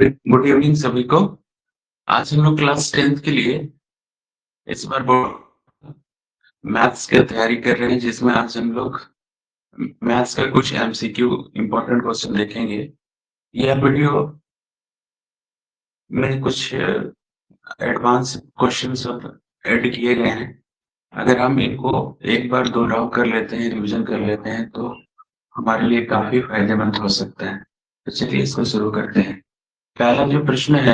Good evening सभी को। आज हम लोग क्लास 10th के लिए इस बार मैथ्स की तैयारी कर रहे हैं, जिसमें आज हम लोग मैथ्स का कुछ एमसीक्यू इम्पोर्टेंट क्वेश्चन देखेंगे। यह वीडियो में कुछ एडवांस क्वेश्चंस ऐड किए गए हैं। अगर हम इनको एक बार दोहराव कर लेते हैं, रिवीजन कर लेते हैं, तो हमारे लिए काफी फायदेमंद हो सकता है। तो चलिए इसको शुरू करते हैं। पहला जो प्रश्न है,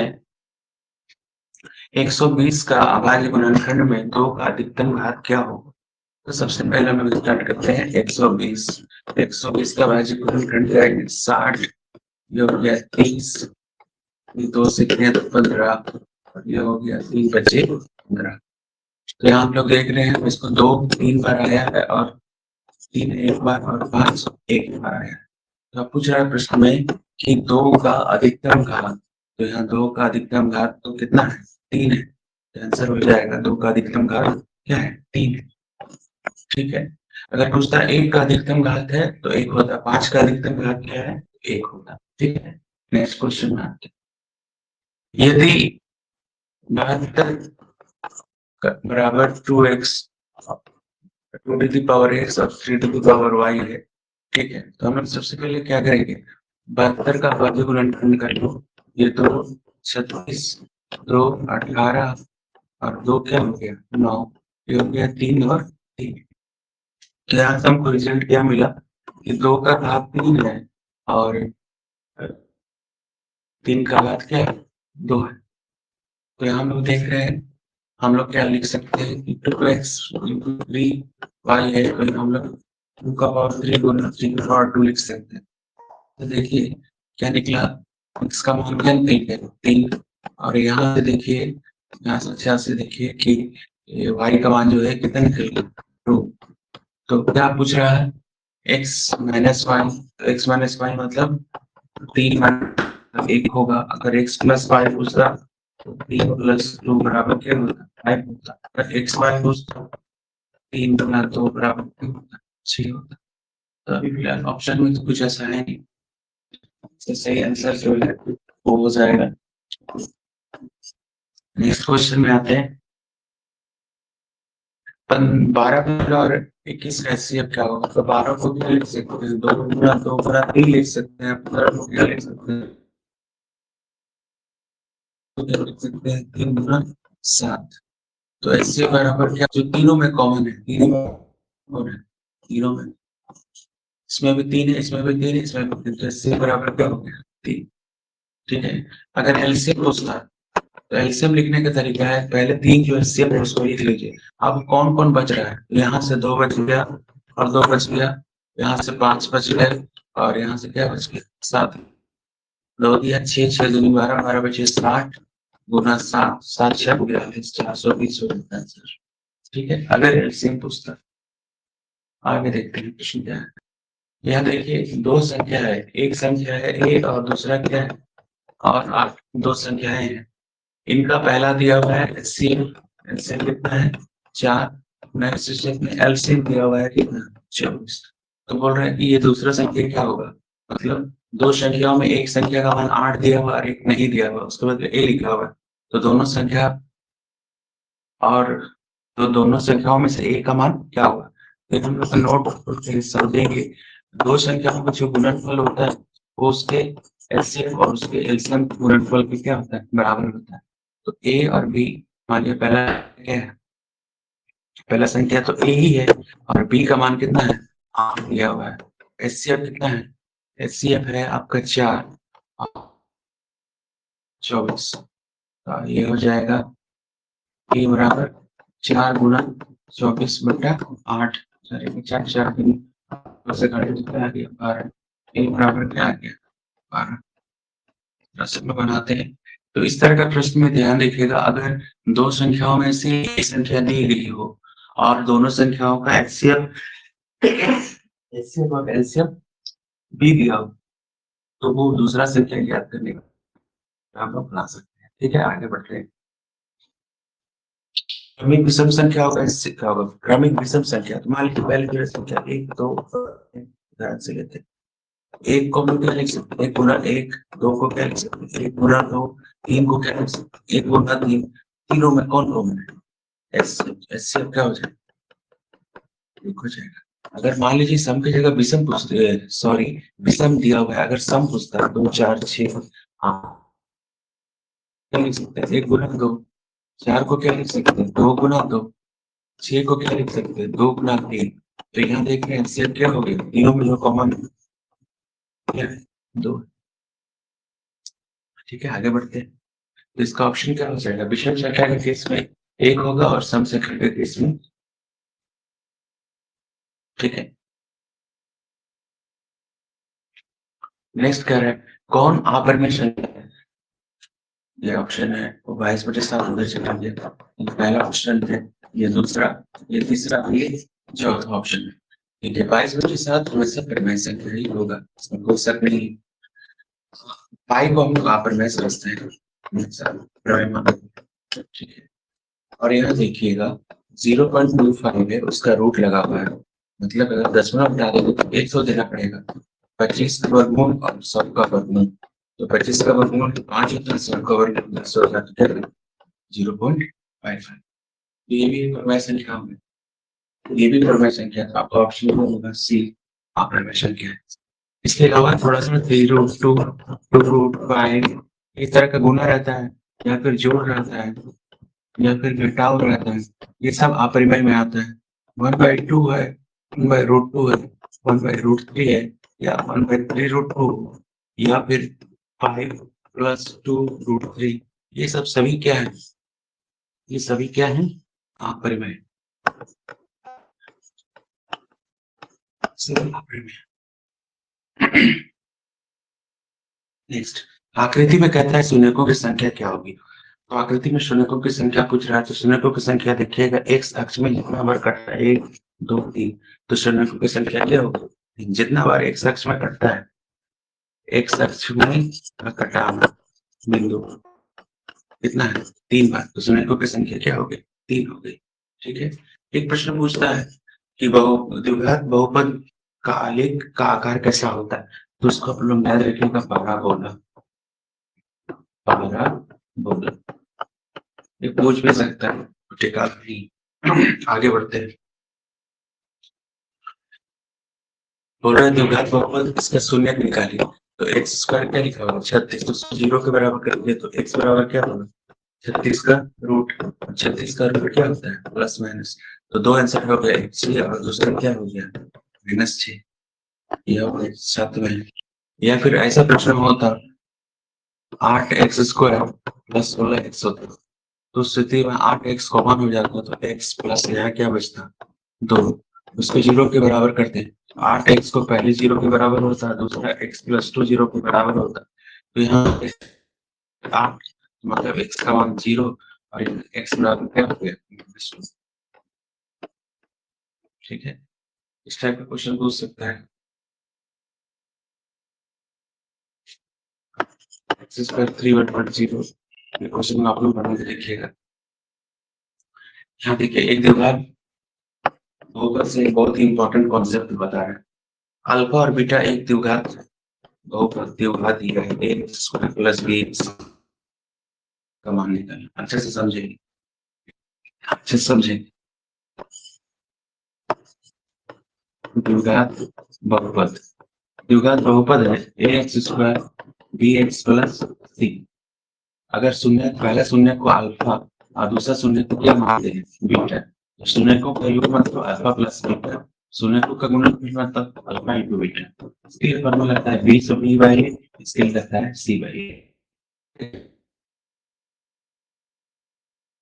120 का अभाज्य गुणनखंड में 2 का अधिकतम घात क्या हो? तो सबसे पहले हम स्टार्ट करते हैं 120। 120 का अभाज्य गुणनखंड क्या है? 60, ये हो गया 30, 2 से किया तो 15, ये हो गया 3 बचे 15। तो यहाँ हम लोग देख रहे हैं इसको 2 3 बार आया है और 3 एक बार और 5 एक बार आया है। तो अब पूछ रहा है प्रश्न में कि 2 का अधिकतम घात, तो यहाँ 2 का अधिकतम घात तो कितना है? 3 है। तो आंसर हो जाएगा 2 का अधिकतम घात क्या है? 3 है। ठीक है। अगर पूछता है 1 का अधिकतम घात है तो 1 होता है, 5 का अधिकतम घात क्या है? 1 होता है। ठीक है। नेक्स्ट क्वेश्चन में आते हैं। यदि 72 बराबर 2x 2 to the power x और 3 टू द पावर y है, ठीक है, तो हम लोग सबसे पहले क्या करेंगे? 72 का अभाज्य गुणनखंड कर लो। ये तो 36, 2 18 और 2 क्या हो गया? 9, ये हो गया 3 और 3। तो यहाँ से हमको रिजल्ट क्या मिला कि 2 का घात 3 है और 3 का घात क्या है? 2 है। तो यहाँ हम लोग देख रहे हैं, हम लोग क्या लिख सकते हैं कि 2x into 3y है, तो हम लोग 2 का पावर 3 गुना 3 का पावर 2 लिख सकते हैं। तो देखिए क्या निकला, x का मान क्या निकल गया? 3। और यहाँ से देखिए, यहाँ से अच्छा से देखिए कि y का मान जो है कितना निकल गया? 2। तो क्या पूछ रहा है? x minus y, x minus y मतलब 3 माइनस 1 होगा। अगर x प्लस वाई पूछता तो 3 प्लस 2 बराबर क्या होता? 5 होता। अगर x वाई पूछता 3 गुना 2 बराबर क्या होता? 6 होता। तो अभी फिलहाल ऑप्शन में तो कुछ ऐसा है नहीं, तो सही आंसर जो है वो हो जाएगा। नेक्स्ट क्वेश्चन में आते हैं। 12 और 21 का HCF क्या होगा? तो 12 को क्या लिख सकते हैं? 2 गुना 2 गुना 3 लिख सकते हैं। 15 को क्या लिख सकते हैं? तो क्या लिख सकते हैं? 3 गुना 7। तो HCF बराबर क्या? जो तीनों में कॉमन है, तीनों में है, तीनों में, इसमें भी 3 है, इसमें भी 3 है, इसमें भी 3, तो HCF बराबर क्या हो गया? 3। ठीक है। अगर एलसीएम पूछता तो एलसीएम लिखने का तरीका है, पहले 3 जो एलसीएम है उसको लिख लीजिए। अब कौन कौन बच रहा है? यहाँ से 2 बच गया और 2 बच गया, यहाँ से 5 बच गए और यहाँ से क्या बच गया? 7। 2 दिया 6, 6 दूनी 12, 12 बचे 60 गुना 7, 7 6 42, 420 हो जाता है आंसर। ठीक है। अगर एलसीएम पूछता, आगे देखते हैं प्रश्न क्या है। यहाँ देखिए 2 संख्या है, एक संख्या है ए और दूसरा क्या है? और 8, 2 संख्याएं हैं। इनका पहला दिया हुआ है एलसीएम, एलसीएम कितना है? 4। नेक्स्ट स्टेप में एलसीएम दिया हुआ है कितना? 24। तो बोल रहा है कि ये दूसरा संख्या क्या होगा? मतलब 2 संख्याओं में एक संख्या का मान 8 दिया हुआ और एक नहीं दिया हुआ, उसके बाद ए लिखा हुआ है। तो दोनों संख्या और तो दोनों संख्याओं में से एक का मान क्या होगा? फिर हम लोग नोट समझेंगे। 2 संख्याओं का जो गुणनफल होता है वो उसके एलसीएम और उसके एलसीएम गुणनफल के क्या होता है? बराबर होता है। तो ए और बी, मानिए पहला क्या है? पहला संख्या तो ए ही है और बी का मान कितना है? 8 दिया हुआ है। एचसीएफ कितना है? एचसीएफ है आपका 4 24। तो ये हो जाएगा ए बराबर 4 गुना 24 बटा 8, 4 4 से कितना आ गया? 12। ए बराबर क्या आ गया? 12। प्रश्न बनाते हैं तो इस तरह का प्रश्न में ध्यान रखिएगा, अगर 2 संख्याओं में से एक संख्या दी गई हो और दोनों संख्याओं का एचसीएफ और एलसीएम भी दिया हो, तो वो दूसरा संख्या ज्ञात करने का हम लोग बना सकते हैं। ठीक है, आगे बढ़ते हैं। क्रमिक विषम संख्याओं का इससे क्या होगा? क्रमिक विषम संख्या, तो मान लीजिए पहले जो संख्या 1 2 ध्यान से लेते हैं। एक को हम क्या लिख सकते हैं, 1 गुना 1, 2 को क्या लिख सकते हैं, 1 गुना 2, 3 को क्या लिख सकते हैं, 1 गुना 3, तीनों में कौन कॉमन है, ऐसे क्या हो जाएगा, एक हो जाएगा। अगर मान लीजिए सम की जगह विषम पूछते, सॉरी विषम दिया हुआ है, अगर सम पूछता है 2 4 6, हाँ क्या लिख सकते हैं, 1 गुना 2, 4 को क्या लिख सकते हैं, 2 गुना 2, 6 को क्या लिख सकते हैं, 2 गुना 3। तो यहाँ देख रहे हैं एलसीएम क्या हो गया, तीनों में जो कॉमन क्या है, 2। ठीक है, आगे बढ़ते हैं। तो इसका ऑप्शन क्या हो जाएगा, विषम संख्या के केस में 1 होगा और सम संख्या के केस में, ठीक है। नेक्स्ट कह रहा है कौन अपरिमेय संख्या है, ये ऑप्शन है वो 22/7 उधर चला गया, पहला ऑप्शन है, ये दूसरा, ये तीसरा, ये चौथा ऑप्शन है। ठीक है, 22/7 हमेशा परिमेय संख्या ही होगा, इसमें कोई शक नहीं। पाई को हम लोग अपरिमेय समझते हैं, ठीक है। और यहाँ देखिएगा 0.25 है, उसका रूट लगा हुआ है, मतलब अगर दशमलव हटा देंगे तो 100 देना पड़ेगा। 25 का वर्गमूल और 100 का वर्गमूल, तो 25 का वर्गमूल 5 होता है, 100 का वर्गमूल 10 होता है, 0.55। ये भी परिमेय संख्या है, ये भी परिमेय संख्या है, आपका ऑप्शन होगा सी अपरिमेय संख्या है। इसके अलावा थोड़ा सा 3√2, 2√5 इस तरह का गुना रहता है, या फिर जोड़ रहता है, या फिर घटाव रहता है, ये सब अपरिमेय में आता है। 1/2 है, 1/√2 है, 1/√3 है, या 1/3√2, या फिर 5 + 2√3, ये सब सभी क्या है, ये सभी क्या है, अपरिमेय, सभी अपरिमेय। नेक्स्ट, आकृति में कहता है शून्यकों की संख्या क्या होगी। तो आकृति में शून्यकों की संख्या पूछ रहा है, तो शून्यकों की संख्या देखिएगा एक्स अक्ष में जितना बार कटता है 1 2 3, तो शून्यकों की संख्या क्या होगी, जितना बार एक्स अक्ष में कटता है, एक्स अक्ष में कटा बिंदु कितना है, 3 बार, तो शून्यकों की संख्या क्या हो गई, 3 हो गई। ठीक है, एक प्रश्न पूछता है कि द्विघात बहुपद का आलेख का आकार कैसा होता है, तो उसको आप लोग याद रखिएगा, पाराबोला, पाराबोला, ये पूछ भी सकता है, टिका नहीं। आगे बढ़ते हैं, बोल रहे हैं द्विघात बहुपद इसका शून्य निकालिए, तो एक्स स्क्वायर क्या लिखा होगा, 36, तो 0 के बराबर कर दिए तो एक्स बराबर क्या होगा, 36 का रूट, 36 का रूट क्या होता है, प्लस माइनस, तो दो आंसर हो गया, एक 6 और दूसरा क्या हो गया, -6, यह हो गया 7 में। या फिर ऐसा प्रश्न होता 8x² + 16x होता, तो उस स्थिति में 8x कॉमन हो जाता, तो x प्लस यहाँ क्या बचता, 2, उसको 0 के बराबर करते हैं, 8x को पहले 0 के बराबर होता है, दूसरा x + 2 0 के बराबर होता, तो यहाँ 8 मतलब x का मान 0 और x बराबर क्या हो गया, -2। ठीक है, इस टाइप का क्वेश्चन पूछ सकता है। x² 3/0, ये क्वेश्चन आप लोग बना के देखिएगा। यहाँ देखिए एक दीवार बहुपद से बहुत ही इंपॉर्टेंट कॉन्सेप्ट बता रहा है, अल्फा और बीटा एक द्विघात बहुपद द्विघात दिया है, a² + bx का मान निकालना, अच्छे से समझेंगे, अच्छे से समझेंगे। द्विघात बहुपद, द्विघात बहुपद है ax² bx + c, अगर शून्य पहला शून्य को अल्फा और दूसरा शून्य को क्या मानते हैं, बीटा, शून्य को का योग मतलब अल्फा प्लस बीटा, शून्य को का गुणनफल मतलब अल्फा इंटू बीटा, इसके लिए फॉर्मूला आता है b + b/a, इसके लिए आता है c/a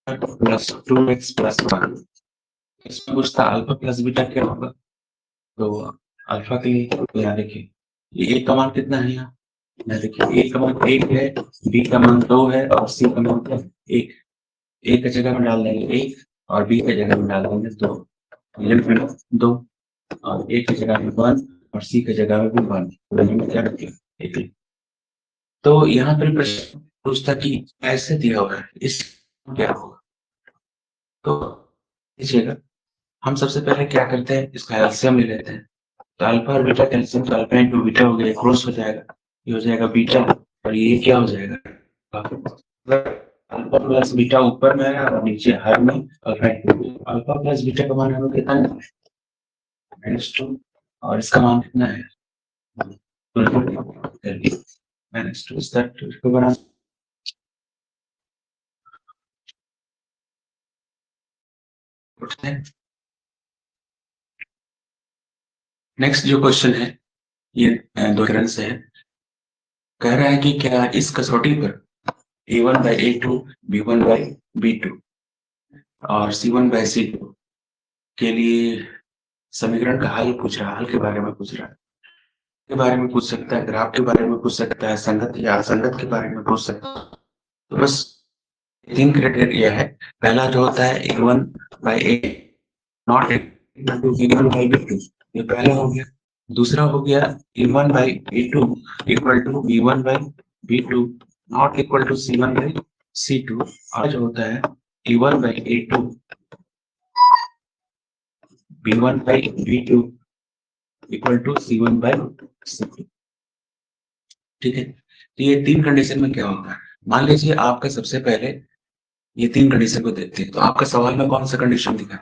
प्लस 2x + 1। इसमें पूछता अल्फा प्लस बीटा क्या होगा, तो अल्फा के लिए यहाँ देखिए ये a का मान कितना है, यहाँ देखिए a का मान 1 है, b का मान 2 है और c का मान 1, a की जगह में डाल देंगे 1 और b की जगह में डाल देंगे 2, 2 और a की जगह में 1 और c की जगह में भी 1, वैल्यू में क्या रखें 1। तो यहाँ पर प्रश्न पूछता कि ऐसे दिया हुआ है, इस क्या होगा, तो देखिएगा हम सबसे पहले क्या करते हैं, इसका एलसीएम ले लेते हैं, तो अल्फा और बीटा कैल्शियम, तो अल्फा इंटू बीटा हो गया, क्रॉस हो जाएगा, ये हो जाएगा बीटा, और ये क्या हो जाएगा, अल्फा प्लस बीटा ऊपर में है और नीचे हर में alpha into alpha plus beta का मान हमें कितना है, -2, और इसका मान कितना है, -2, इस इसको बना नेक्स्ट जो क्वेश्चन है ये दो रन से है, कह रहा है कि क्या इस कसौटी पर a1/a2 b1/b2 और c1/c2 के लिए समीकरण का हल पूछ रहा है, हल के बारे में पूछ रहा है, के बारे में पूछ सकता है, ग्राफ के बारे में पूछ सकता है, संगत या असंगत के बारे में पूछ सकता है। तो बस 3 क्राइटेरिया है, पहला जो होता है a1/a not equal to b1/b2, ये पहला हो गया। दूसरा हो गया a1/a2 equal to b1/b2 not equal to c1/c2, और जो होता है a1/a2 b1/b2 equal to c1/c2। ठीक है, तो ये 3 कंडीशन में क्या होता है, मान लीजिए आपका सबसे पहले ये 3 कंडीशन को देखते हैं, तो आपका सवाल में कौन सा कंडीशन दिखा है,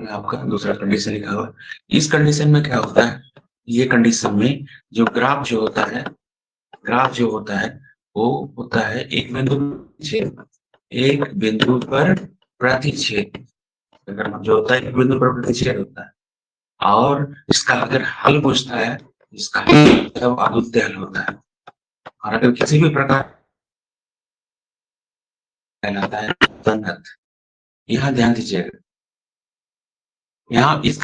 आपका दूसरा कंडीशन लिखा हुआ। इस कंडीशन में क्या होता है, ये कंडीशन में जो ग्राफ जो होता है, ग्राफ जो होता है वो होता है एक बिंदु पर प्रतिच्छेद, जो होता है एक बिंदु पर प्रतिच्छेद होता है, और इसका अगर हल पूछता है, इसका आदुत्य हल होता है, और अगर किसी भी प्रकार कहलाता है संगत। यहाँ ध्यान दीजिएगा, यहाँ इस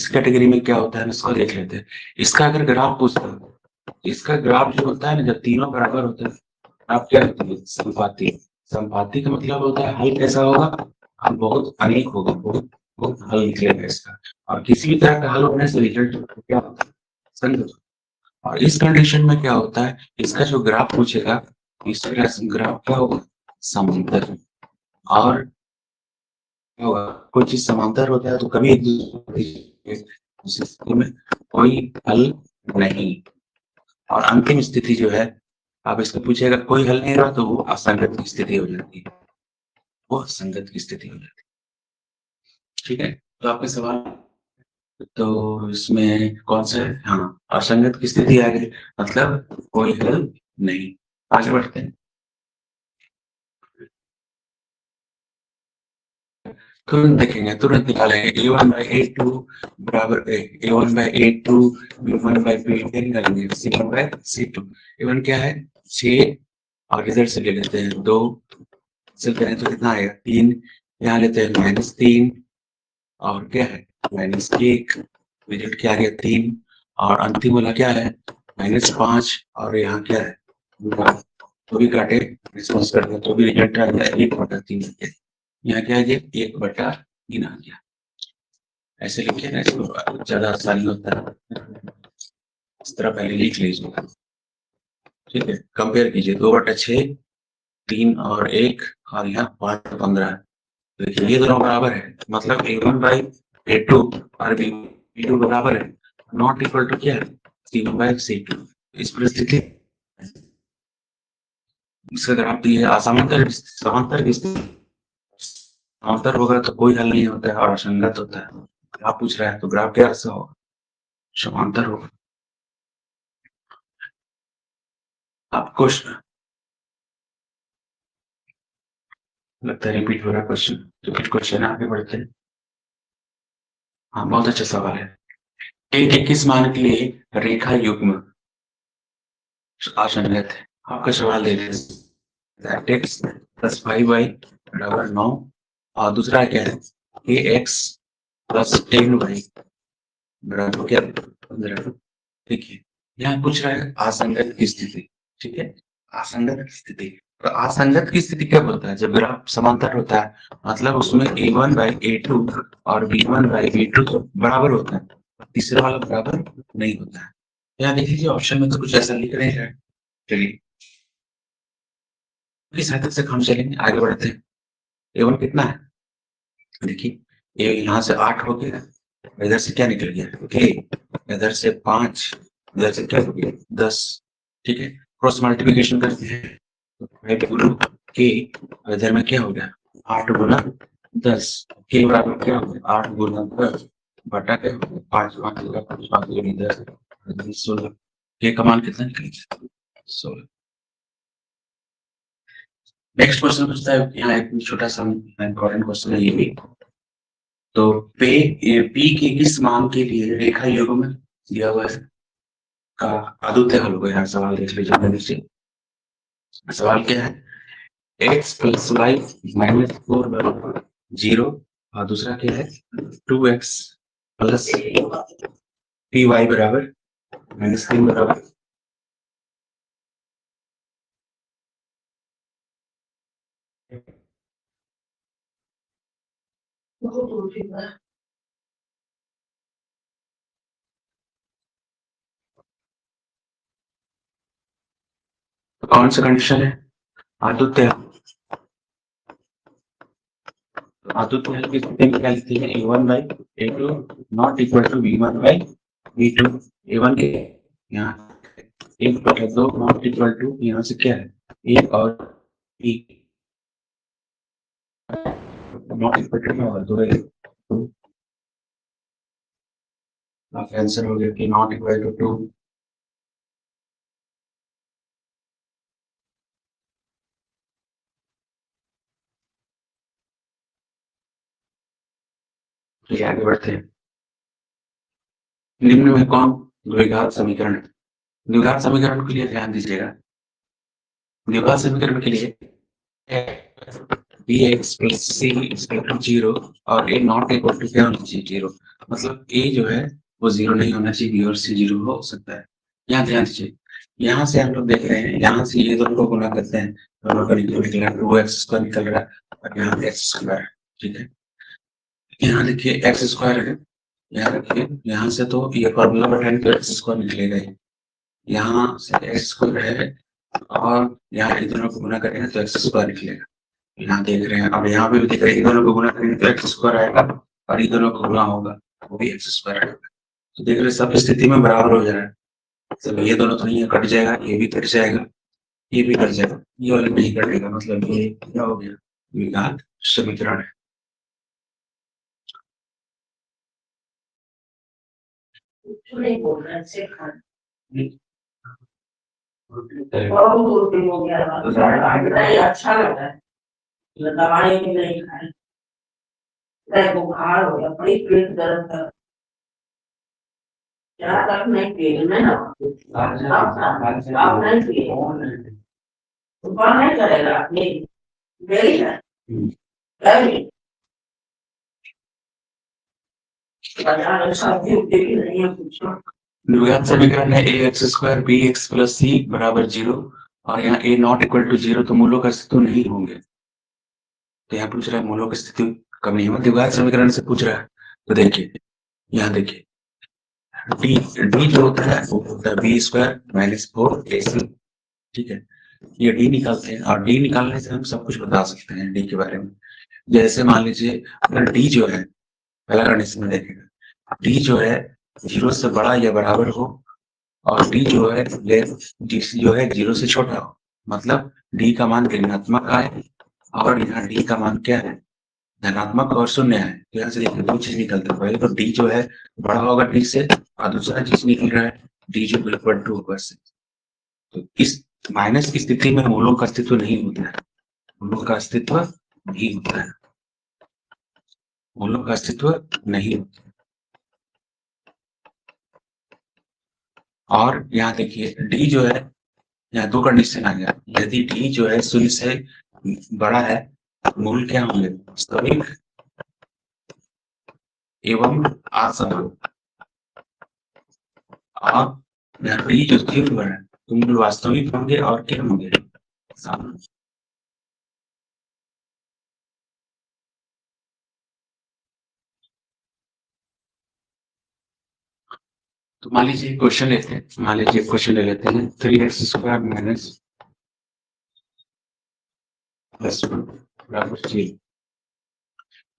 कैटेगरी में क्या होता है, इसको देख लेते हैं। इसका अगर ग्राफ पूछता है, इसका ग्राफ जो होता है ना, जब तीनों बराबर होते हैं, आप क्या होती है, संपाती। संपाती का मतलब होता है हल कैसा होगा, हल बहुत अनेक होगा, बहुत बहुत हल निकलेगा इसका, और किसी भी तरह का हल होने से रिजल्ट क्या होता है, संगत। और इस कंडीशन में क्या होता है, इसका जो ग्राफ पूछेगा, इसका ग्राफ क्या होगा, समांतर। और कोई चीज समांतर होता है तो कभी एक दूसरे में कोई हल नहीं। और अंतिम स्थिति जो है, आप इसको पूछेगा कोई हल नहीं रहा, तो वो असंगत की स्थिति हो जाती है, वो असंगत की स्थिति हो जाती है। ठीक है, तो आपके सवाल, तो इसमें कौन सा है, हाँ असंगत की स्थिति आ गई, मतलब कोई हल नहीं। आगे बढ़ते हैं, तुरंत देखेंगे, तुरंत निकालेंगे a1/a2 बराबर a1/a2 b1/b2 निकालेंगे, c1/c2। a1 क्या है 6, और इधर से ले लेते हैं 2, से करें तो कितना आएगा 3, यहाँ लेते हैं -3, और क्या है -1, रिजल्ट क्या आ गया 3, और अंतिम वाला क्या है -5, और यहाँ क्या है तो भी काटे रिस्पॉन्स करते हैं तो भी रिजल्ट आ गया 1/3। यहाँ क्या है 1/3 आ गया, ऐसे लिखे ना, इसको ज्यादा आसानी होता है, इस तरह पहले लिख लीजिए। ठीक है, कंपेयर कीजिए 2/6, 3 और 1, और यहाँ 5/15। देखिए ये दोनों बराबर है, मतलब a1/a2 और b2 बराबर है, नॉट इक्वल टू क्या है c1/c2। इस परिस्थिति से अगर आप ये समांतर समांतर की स्थिति, समांतर होगा तो कोई हल नहीं होता है और असंगत होता है। ग्राफ पूछ रहा है तो ग्राफ कैसा होगा, समांतर होगा। आपको लगता है रिपीट हो रहा क्वेश्चन, रिपीट क्वेश्चन, आगे बढ़ते हैं। हाँ बहुत अच्छा सवाल है, एक किस मान के लिए रेखा युग्म असंगत है, आपका सवाल दे दें x प्लस 5y बराबर 9, और दूसरा क्या है ax प्लस 10y बराबर क्या 15। ठीक है, यहाँ पूछ रहा है असंगत की स्थिति। ठीक है, असंगत की स्थिति, तो असंगत की स्थिति कब होता है, जब ग्राफ समांतर होता है, मतलब उसमें a1/a2 और b1/b2 तो बराबर होता है, तीसरा वाला बराबर नहीं होता है। यहाँ देख लीजिए ऑप्शन में तो कुछ ऐसा लिख रहे हैं, चलिए इस हद तक हम चलेंगे, आगे बढ़ते हैं। a1 कितना है, देखिए ये यहाँ से 8 हो गया, इधर से क्या निकल गया के, इधर से 5, इधर से क्या हो गया 10। ठीक है, क्रॉस मल्टीप्लिकेशन करते हैं तो 5 गुना के, इधर में क्या हो गया 8 गुना 10, के बराबर क्या हो गया 8 गुना 10 बटा के 5 5 5 गुना 10 16। के का मान कितना निकलेगा 16। नेक्स्ट क्वेश्चन पूछता है, यहाँ एक छोटा सा इंपॉर्टेंट क्वेश्चन है ये भी। तो पी के किस मान के लिए रेखा युग्म दिया हुआ है का आदुत्य हल होगा। यहाँ सवाल देख लीजिए जल्दी से। सवाल क्या है, एक्स प्लस वाई माइनस 4 बराबर 0, और दूसरा क्या है 2x प्लस पी वाई बराबर -3 बराबर। तो कौन सा कंडीशन है आदुत्य। आदुत्य हल की स्थिति में क्या लिखते हैं a1 by a2 not equal to b1 by b2। a1 के यहाँ 1/2 नॉट इक्वल टू, यहाँ से क्या है 1 और b नॉट इक्वल टू क्या होगा 2 है। तो आपका आंसर हो गया कि नॉट इक्वल टू 2। चलिए आगे बढ़ते हैं। निम्न में कौन द्विघात समीकरण है। द्विघात समीकरण के लिए ध्यान दीजिएगा। द्विघात समीकरण के लिए bx plus c equal to 0 और a नॉट इक्वल टू क्या होना चाहिए 0। मतलब a जो है वो 0 नहीं होना चाहिए, b और c 0 हो सकता है। यहाँ ध्यान दीजिए, यहाँ से हम लोग देख रहे हैं, यहाँ से ये दोनों को गुना करते हैं, दोनों का निकल रहा है 2x² निकल रहा है और यहाँ x² है। ठीक है, यहाँ देखिए x² है, यहाँ रखिए, यहाँ से तो ये फॉर्मूला बैठाएंगे तो x² निकलेगा ही। यहाँ से x² है और यहाँ इन दोनों को गुना करेंगे तो x² निकलेगा। यहाँ देख रहे हैं, अब यहाँ पे भी देख रहे हैं, इन दोनों को गुना करेंगे तो x² आएगा और इन दोनों को गुना होगा वो भी x² आएगा। तो देख रहे हैं सब स्थिति में बराबर हो जा रहा है। चलो ये दोनों तो नहीं है, कट जाएगा, ये भी कट जाएगा, ये भी कट जाएगा, ये वाला नहीं कटेगा, मतलब ये क्या हो गया द्विघात समीकरण है। नहीं बोल रहा है अच्छा लग रहा है, दवाई भी नहीं खाई, बुखार हो गया, बड़ी पेट दर्द था, क्या तक नहीं पिए मैं ना आप नहीं पिए ऊपर नहीं करेगा नहीं डेली है द्विघात समीकरण है ax² bx प्लस c बराबर 0 और यहाँ a नॉट इक्वल टू 0, तो मूलों का अस्तित्व नहीं होंगे। तो यहाँ पूछ रहा है मूलों का अस्तित्व कब नहीं होगा, द्विघात समीकरण से पूछ रहा है। तो देखिए यहाँ देखिए डी जो होता है वो होता है b² माइनस 4ac। ठीक है, ये डी निकालते हैं और डी निकालने से हम सब कुछ बता सकते हैं डी के बारे में। जैसे मान लीजिए अगर डी जो है, पहला कंडीशन में देखेगा डी जो है 0 से बड़ा या बराबर हो और डी जो है डी जो है 0 से छोटा हो, मतलब डी का मान ऋणात्मक आए और यहाँ डी का मान क्या है धनात्मक और शून्य है। तो यहाँ से देखिए दो चीज निकलते हैं, पहले तो डी जो है बड़ा होगा डी से और दूसरा चीज निकल रहा है डी जो इक्वल टू होगा से। तो इस माइनस की स्थिति में मूलों का अस्तित्व नहीं होता है, मूलों का अस्तित्व नहीं होता है, मूलों का अस्तित्व नहीं होता। और यहाँ देखिए डी जो है, यहाँ दो कंडीशन आ गया, यदि डी जो है 0 से बड़ा है मूल क्या होंगे वास्तविक एवं असंभव, और यहाँ डी जो 0 है तो मूल वास्तविक होंगे और क्या होंगे सामान्य। तो मान लीजिए क्वेश्चन लेते हैं, मान लीजिए क्वेश्चन ले लेते हैं 3x² माइनस प्लस 1 बराबर 0।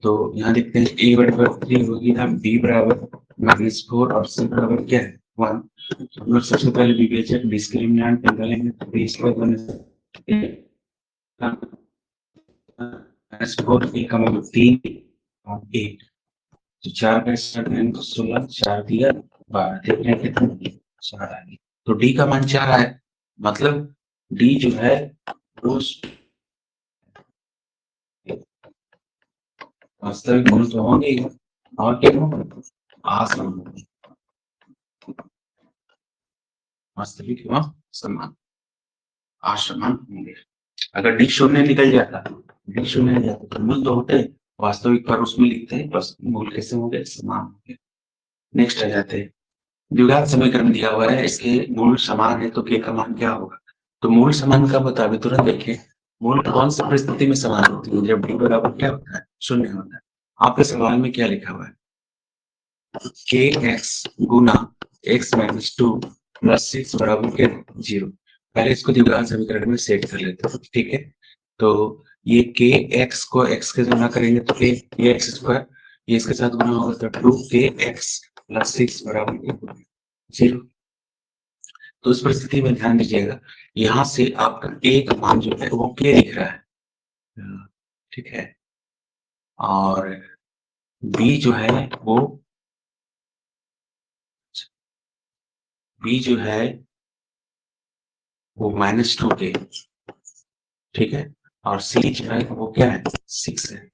तो यहाँ देखते हैं a बराबर 3 होगी ना, b बराबर -4 और c बराबर क्या है 1। हम लोग सबसे पहले विवेचक डिस्क्रिमिनेंट निकालेंगे, तो b स्क्वायर -4 a का मतलब 3 और 8, तो 4 का स्क्वायर करेंगे तो 16, 4 दिया 12, देखते हैं कितना 4 आ गया। तो d का मान 4 आया, मतलब d जो है वो वास्तविक मूल तो होंगे ही, और क्या होगा असमान, वास्तविक एवं समान असमान होंगे। अगर डी शून्य निकल जाता, डी शून्य निकल जाता तो मूल तो होते, वास्तविक पर उसमें लिखते हैं, बस मूल कैसे होंगे समान होंगे। नेक्स्ट आ जाते हैं, द्विघात समीकरण दिया हुआ है, इसके मूल समान है तो के का मान क्या होगा। तो मूल समान का बता भी तुरंत देखें, मूल कौन सी परिस्थिति में समान होती है, जब डी बराबर क्या होता है शून्य होता है। आपके सवाल में क्या लिखा हुआ है, के एक्स गुना एक्स माइनस 2 प्लस 6 बराबर के 0। पहले इसको द्विघात समीकरण में सेट कर लेते हैं, ठीक है। तो ये के एक्स को एक्स के गुना करेंगे तो के एक्स स्क्वायर, ये इसके साथ गुना होगा तो 2 के एक्स प्लस 6 बराबर के 0। तो इस परिस्थिति में ध्यान दीजिएगा, यहाँ से आपका ए का मान जो है वो के दिख रहा है, ठीक है, और बी जो है वो वो -2 के, ठीक है, और सी जो है वो क्या है 6 है।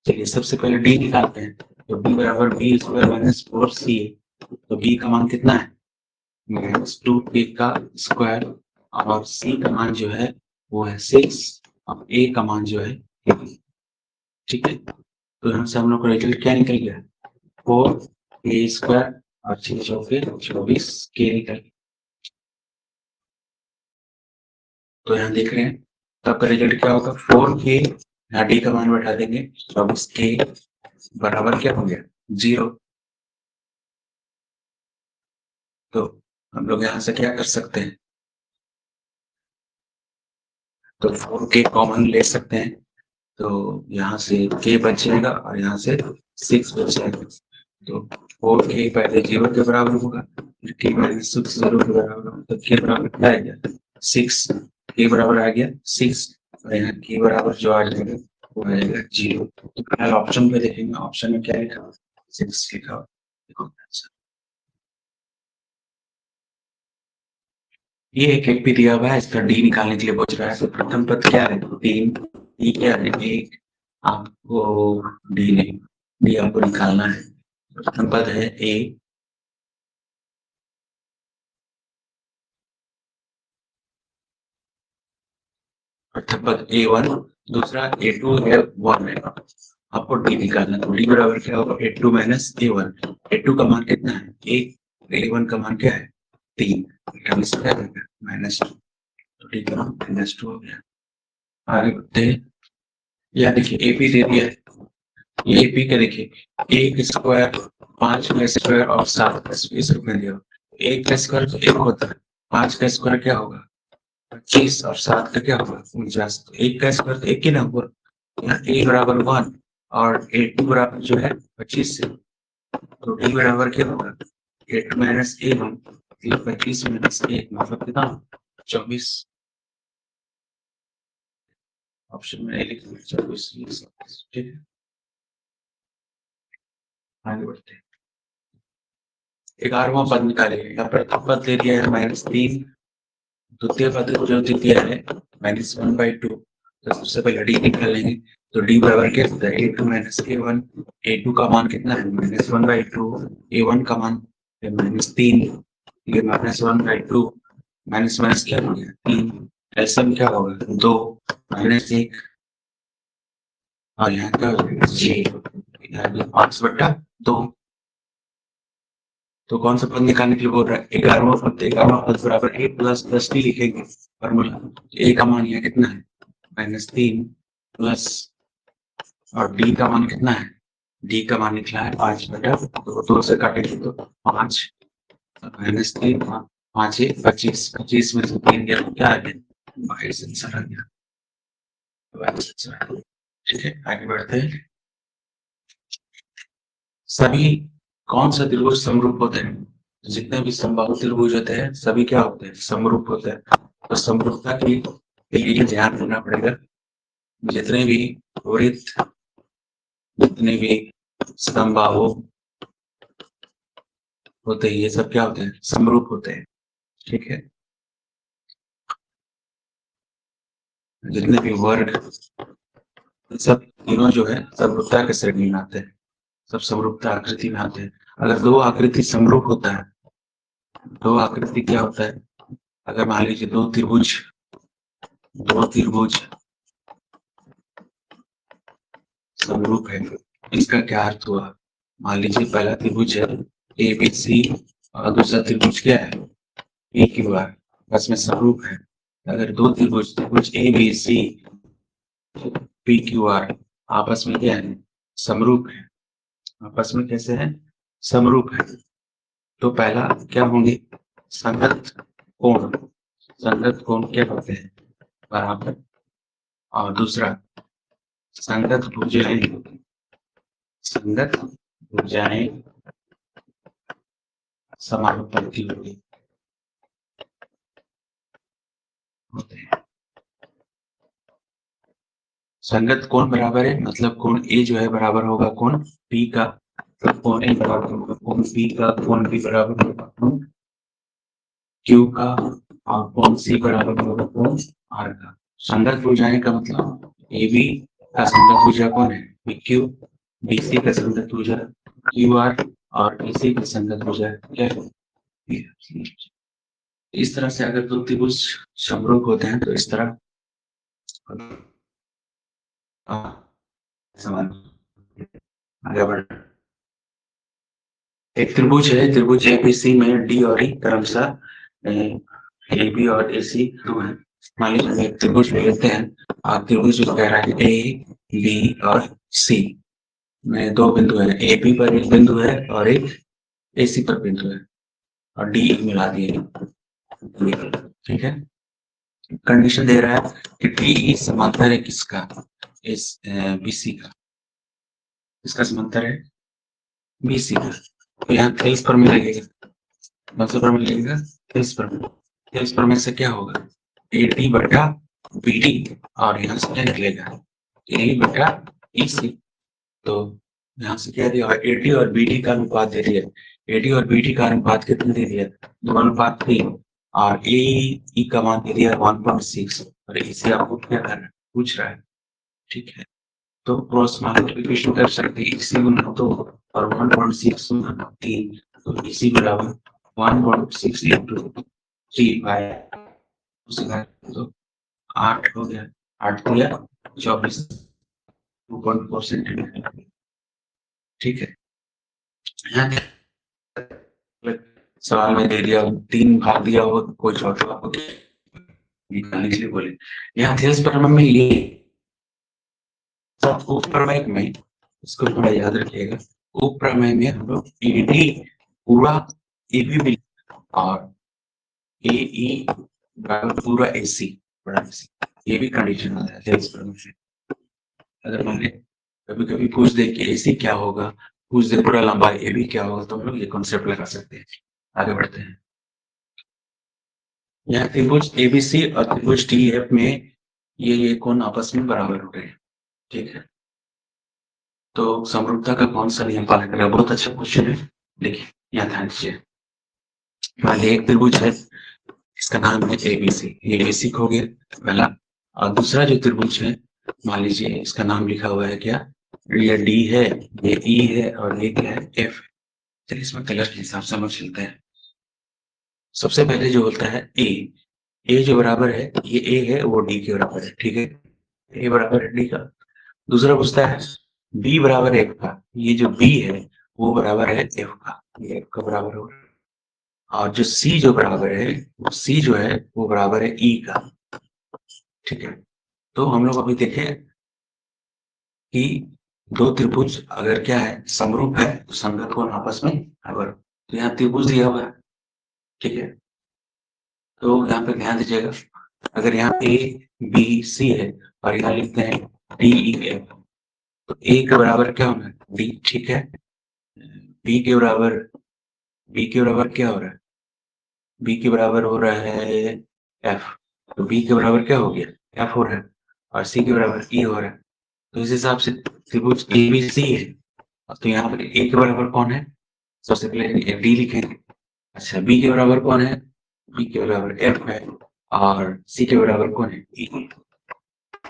चलिए सबसे पहले डी निकालते हैं, तो डी बराबर बी स्क्वायर -4 सी, तो बी का मान कितना है -2 के का स्क्वायर, और सी का मान जो है वो है 6, और ए का मान जो है 8, ठीक है। तो यहाँ से हम लोग को रिजल्ट क्या निकल गया 4 ए स्क्वायर और 6 चौके 24 के निकल। तो यहाँ देख रहे हैं, तो आपका रिजल्ट क्या होगा 4 के, यहाँ डी का मान बैठा देंगे 24 के बराबर क्या हो गया 0। तो हम लोग यहाँ से क्या कर सकते हैं, तो 4 के कॉमन ले सकते हैं, तो यहाँ से के बच जाएगा और यहाँ से 6 बच जाएगा। तो 4 के पहले 0 के बराबर होगा, फिर के माइनस 6 0 के बराबर होगा, तो के बराबर क्या आ गया 6, के बराबर आ गया 6, और यहाँ के बराबर जो आ जाएगा वो आ जाएगा 0। तो पहले ऑप्शन पे देखेंगे, ऑप्शन में क्या लिखा 6 लिखा हुआ, देखो ये एक भी दिया हुआ है, इसका डी निकालने के लिए पूछ रहा है। तो प्रथम पद क्या है 3, डी क्या है 1, आपको डी नहीं, डी आपको निकालना है। प्रथम पद है ए, प्रथम पद A1, दूसरा A2 है 1 है, आपको डी निकालना। तो डी बराबर क्या होगा A2 माइनस A1, A2 का मान कितना है 1, A1 का मान क्या है 3, -2, तो डी का मान -2 हो गया। आगे बढ़ते हैं, या देखिए एपी दे दिया है, ये एपी का देखिए 1 स्क्वायर 5 का स्क्वायर और 7 का इस रूप में दिया, 1 का स्क्वायर तो 1 होता है, 5 का स्क्वायर क्या होगा 25 और 7 का क्या होगा 49, तो 1 का स्क्वायर तो 1 ही ना हुआ, यहाँ a बराबर 1 और a2 बराबर जो है 25 से, तो d बराबर क्या होगा 8 माइनस a1, 25 माइनस 1 मतलब कितना 24, ऑप्शन में लिख 24, ठीक है। आगे बढ़ते हैं, 11वां पद निकालेंगे, यहाँ प्रथम पद ले लिया है -3, द्वितीय पद जो दिया है -1/2, तो सबसे पहले डी निकाल लेंगे। तो डी बराबर क्या होता है A2 माइनस A1, A2 का मान कितना है -1/2, A1 का मान -3, ये -1/2 माइनस माइनस क्या हो गया 3, एलसीएम क्या होगा 2 -1, और यहाँ का 6, 5/2, तो कौन सा पद निकालने के लिए बोल रहा है 11वां पद, 11वां पद बराबर a प्लस 10 लिखेंगे फॉर्मूला, a का मान यहाँ कितना है -3 प्लस, और d का मान कितना है, d का मान निकला है 5/2, 2 से काटेंगे तो 5 -3, 5 25, 25 में से 3 गया क्या आ गया 22 आंसर आ गया, ठीक है। आगे बढ़ते हैं, सभी कौन सा त्रिभुज समरूप होते हैं? जितने भी समबाहु त्रिभुज होते हैं सभी क्या होते हैं? समरूप होते हैं। तो समरूपता के लिए ध्यान रखना पड़ेगा, जितने भी वृत्त, जितने भी समबाहु होते हैं ये सब क्या होते हैं? समरूप होते हैं। ठीक है, जितने भी वर्ग, सब तीनों जो है समरूपता के श्रेणी में आते हैं, सब समरूपता आकृति में आते हैं। अगर दो आकृति समरूप होता है, दो आकृति क्या होता है? अगर मान लीजिए दो त्रिभुज समरूप है, इसका क्या अर्थ हुआ? मान लीजिए पहला त्रिभुज है ए बी सी और दूसरा त्रिभुज क्या है? ए क्यू आर, बस में समरूप है। अगर दो त्रिभुज A B C P Q R आपस में क्या है? समरूप है। आपस में कैसे है? समरूप है। तो पहला क्या होंगे? संगत कोण। संगत कोण क्या होते हैं? बराबर। और दूसरा संगत भुजाएं। संगत भुजाएं समानुपाती होते हैं। संगत कोण बराबर है मतलब कोण ए जो है बराबर होगा कोण पी का, तो कोण ए बराबर होगा कोण पी का, कोण बी बराबर होगा कोण क्यू का, और कोण सी बराबर होगा कोण आर का। संगत भुजाएं का मतलब ए बी का संगत भुजा कौन है? P Q. बी सी का संगत भुजा क्यू आर, और ए सी का संगत भुजा क्या है? इस तरह से अगर दो त्रिभुज समरूप होते हैं तो इस तरह समान आगे बढ़। एक त्रिभुज है, त्रिभुज एबीसी में डी और ई क्रमशः ए बी और ए सी दो है। मान लीजिए एक त्रिभुज लेते हैं और त्रिभुज कह रहा है ए बी और सी में दो बिंदु है, ए बी पर एक बिंदु है और एक ए सी पर बिंदु है, और डी मिला दिए। ठीक है, कंडीशन दे रहा है कि डी समांतर है किसका? इस बीसी का। इसका समांतर है बीसी का। तो यहाँ 23 पर मिलेगा, 900 पर मिलेगा 23 पर। 23 पर में से क्या होगा? ए डी बटा बी डी, और यहाँ से क्या निकलेगा? ए बटा ई सी। तो यहाँ से क्या दिया? ए डी और बी डी का अनुपात दे दिया। ए डी और बी डी का अनुपात कितना दे दिया? 2:3। और ए ई का मान दे दिया 1.6, और इसे आपको क्या करना पूछ रहा है। ठीक है, तो क्रॉस मल्टीप्लिकेशन कर सकते हैं, इसी गुना 2 और 1.6 गुना 3, तो इसी बराबर 1.6 इंटू 3 बाय तो 8 हो गया। 8 दिया 24, 2.4 सेंटीमीटर। ठीक है, यहाँ सवाल में दे दिया 3 भाग दिया हो, कोई छोटा आपको निकालने के लिए बोले। यहाँ थे प्रमेय में ये सब उपप्रमेय में, इसको थोड़ा याद रखिएगा। उपप्रमेय में हम लोग एडी पूरा एबी मिल और ए ई बराबर पूरा एसी बड़ा एसी, ये भी कंडीशन आता है इस प्रमेय से। अगर मान कभी कभी पूछ दे कि एसी क्या होगा, पूछ दे पूरा लंबाई एबी क्या होगा, तो हम लोग ये कॉन्सेप्ट लगा सकते हैं। आगे बढ़ते हैं। यहाँ त्रिभुज एबीसी और त्रिभुज डी एफ में ये कोण आपस में बराबर हो गए। ठीक है, तो समरूपता का कौन सा नियम पालन करेगा? बहुत अच्छा क्वेश्चन है, देखिए यहाँ ध्यान दीजिए। मान लीजिए एक त्रिभुज है, इसका नाम है एबीसी। ये बेसिक हो गया पहला। और दूसरा जो त्रिभुज है, मान लीजिए इसका नाम लिखा हुआ है क्या? ये डी है, ये ई है, और ये क्या है? एफ। चलिए इसमें कलर के हिसाब से हम चलते हैं। सबसे पहले जो होता है ए जो बराबर है, ये ए है वो डी के बराबर है। ठीक है, ए बराबर है डी का। दूसरा पूछता है बी बराबर एफ का, ये जो बी है वो बराबर है एफ का, ये एफ का बराबर होगा। और जो सी जो बराबर है, वो सी जो है वो बराबर है ई का। ठीक है, तो हम लोग अभी देखें कि दो त्रिभुज अगर क्या है? समरूप है, तो संगत कोण आपस में बराबर। तो यहाँ त्रिभुज दिया हुआ है। ठीक है, तो यहाँ पे ध्यान दीजिएगा, अगर यहाँ ए बी सी है और यहाँ लिखते हैं डी ई एफ, तो ए के बराबर क्या होना है? डी। ठीक है, बी के बराबर क्या हो रहा है? बी के बराबर हो रहा है एफ। तो बी के बराबर क्या हो गया? एफ हो रहा है। और सी के बराबर ई हो रहा है। तो इस हिसाब से त्रिभुज ए बी सी है। तो यहाँ पर ए के बराबर कौन है? सबसे पहले डी लिखेंगे। अच्छा, बी के बराबर कौन है? बी के बराबर एफ है। और सी के बराबर कौन है? ई।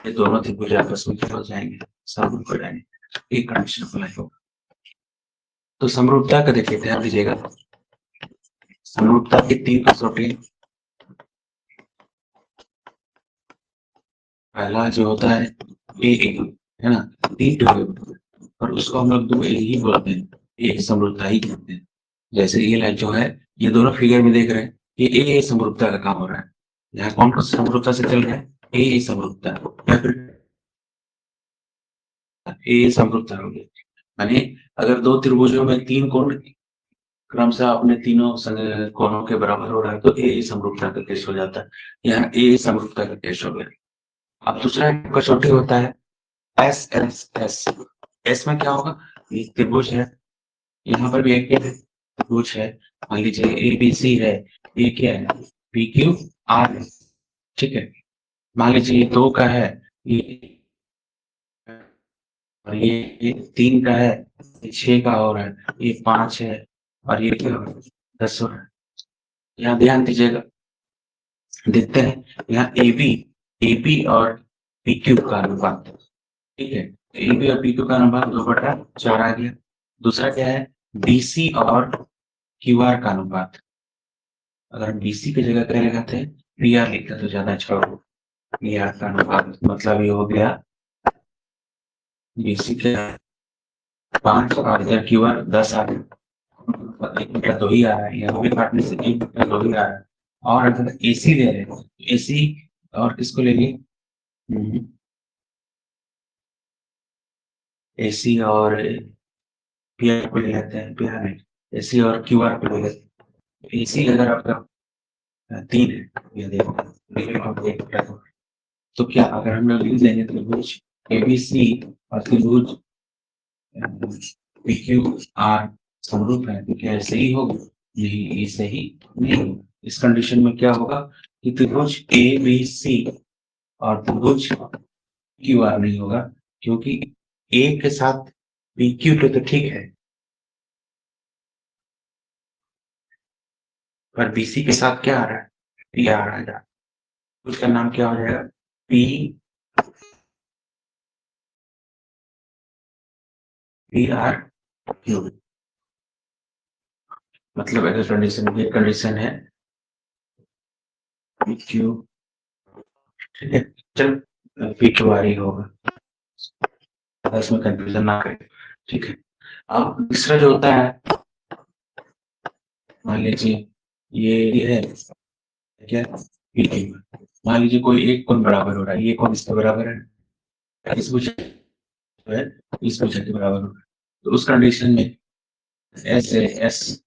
ये दोनों त्रिभुज आपस में क्या हो जाएंगे? समरूप हो जाएंगे। एक कंडीशन अप्लाई होगा। तो समरूपता का देखिए, ध्यान दीजिएगा। समरूपता की तीन कसौटी। पहला जो होता है ए है ना, तीन और उसको हम लोग दो ए ही बोलते हैं, एक समरूपता ही कहते हैं। जैसे ये लाइन जो है, ये दोनों फिगर में देख रहे हैं, ये ए समरूपता का काम हो रहा है। यहाँ कौन कौन सी समरूपता से चल रहा है? ए समरूपता या फिर ए समरूपता हो गया। यानी अगर दो त्रिभुजों में तीन कोण क्रमशः अपने तीनों कोणों के बराबर हो रहा है तो ए समरूपता का केस हो जाता है। यहाँ ए समरूपता का केस हो गया। अब दूसरा कसौटी होता है एस एस एस। एस में क्या होगा? ये त्रिभुज है, यहाँ पर भी एक त्रिभुज है। मान लीजिए ए बी सी है, ये क्या है? पी क्यू आर है। ठीक है, मान लीजिए ये दो का है, ये और ये तीन का है, ये छह का हो रहा है, ये पांच है, और ये क्या हो रहा है? 10 हो रहा है। यहाँ ध्यान दीजिएगा, देखते हैं यहाँ ए बी और पी क्यू का अनुपात। ठीक है, ए बी और पी क्यू का अनुपात 2/4 आ गया। दूसरा क्या है? बीसी और क्यू आर का अनुपात। अगर हम बीसी की जगह क्या लगाते हैं? पी आर लिखते तो ज्यादा अच्छा होगा। पी आर का अनुपात मतलब ये हो गया बीसी के 5 और इधर क्यू आर 10 आ गया। एक मीटर दो ही आ रहा है, यहाँ भी काटने से एक मीटर दो ही आ रहा है। और अगर एसी ले रहे हैं, एसी और किसको ले लिए? एसी और पी आर को ले लेते हैं, पी आर नहीं, एसी और क्यू आर को ले लेते हैं। एसी अगर आपका 3 है, ये देखो, तो क्या अगर हम लोग लिख देंगे त्रिभुज एबीसी और त्रिभुज पीक्यू आर समरूप है, तो क्या ऐसे ही होगा? नहीं, ऐसे ही नहीं होगा। इस कंडीशन में क्या होगा कि त्रिभुज ए बी सी और त्रिभुज क्यू आर नहीं होगा, क्योंकि ए के साथ पी क्यू तो ठीक है, पर बीसी के साथ क्या आ रहा है? पी आर आ रहा है। उसका नाम क्या हो जाएगा? P P R Q. मतलब अगर कंडीशन, ये कंडीशन है पी क्यू, ठीक है, चल पी क्यू आर ही होगा, इसमें कंफ्यूजन ना करें। ठीक है, अब तीसरा जो होता है, मान लीजिए ये है क्या? P Q. मान लीजिए कोई एक कोण बराबर हो रहा है, ये कोण इसके बराबर है, इस भुजा जो है इस भुजा के बराबर हो रहा है। तो उस कंडीशन में एस है, एस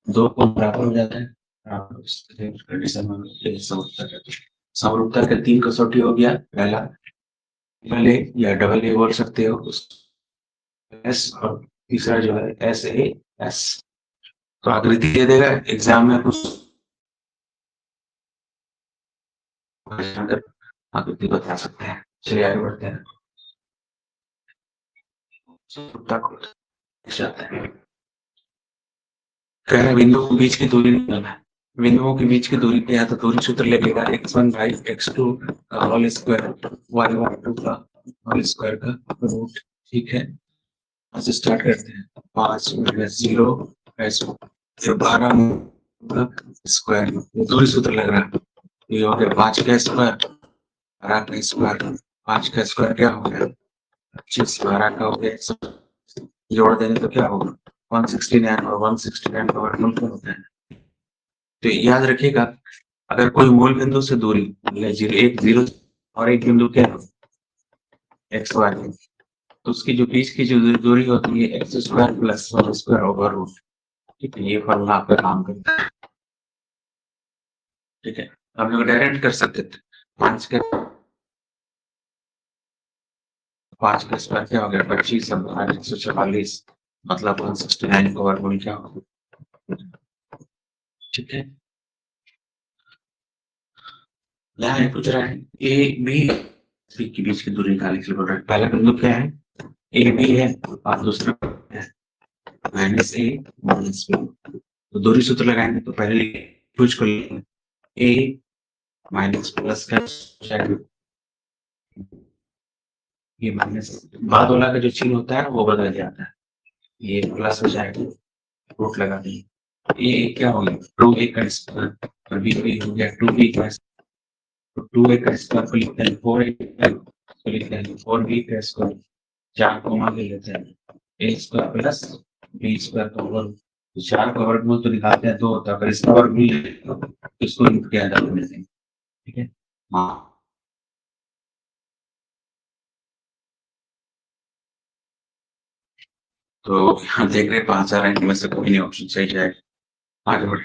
दो कोण बराबर हो जाते हैं। कंडीशन में समरूपता कहते हैं। समरूपता के तीन कसौटी हो गया। पहला डबल ए या डबल ए बोल सकते हो उस एस, और तीसरा जो है एस ए एस। तो आकृति दे देगा एग्जाम में कुछ आकृति बता सकते हैं। चलिए आगे बढ़ते हैं। समरूपता को जाते हैं, कह रहे बिंदुओं के बीच की दूरी निकालना है। बिंदुओं के बीच की दूरी पे या तो दूरी सूत्र लगेगा x1 बाई x2 का होल स्क्वायर, y2 का होल स्क्वायर का रूट। ठीक है, आज स्टार्ट करते हैं। 5 माइनस 0 फिर 12 स्क्वायर, ये दूरी सूत्र लग रहा है। ये हो गया 5 का स्क्वायर, 12 का स्क्वायर। 5 का स्क्वायर क्या हो गया? 25, 12 का हो गया, जोड़ देंगे तो क्या होगा? 169, और 169 का वर्गमूल क्या होता है? तो याद रखिएगा, अगर कोई मूल बिंदु से दूरी एक जीरो और एक बिंदु क्या है? एक्स वाई है, तो उसकी जो बीच की जो दूरी होती है x square plus one square over root. ठीक है, ये फॉर्मूला आपका काम करता है। ठीक है, हम लोग डायरेक्ट कर सकते थे। 5 का 5 का स्क्वायर क्या हो गया 25 और 144 मतलब 169 का वर्गमूल क्या होगा। ठीक है, यहाँ पूछ रहा है ए बी के बीच की दूरी निकालने के लिए बोल रहा है। पहला बिंदु क्या है ए बी है और दूसरा है माइनस ए माइनस बी। तो दूरी सूत्र लगाएंगे तो पहले कुछ को ए माइनस प्लस का ये माइनस बाद वाला का जो चिन्ह होता है वो बदल जाता है, ये प्लस हो जाएगा, रूट लगा देंगे। ये क्या हो गया 2a का स्क्वायर और b हो गया 2b का स्क्वायर। तो 2a का स्क्वायर को लिखते हैं 4a को लिखते हैं 4b का स्क्वायर, 4 को मान लेते हैं a square plus b square का वर्ग। तो 4 का वर्गमूल तो निकालते हैं 2 होता है, अगर इसका वर्गमूल इसको इंटू किया जाता है। ठीक है, हाँ तो यहाँ देख रहे 5 आ रहे हैं, इनमें से कोई नहीं ऑप्शन सही जाएगा। आगे बढ़,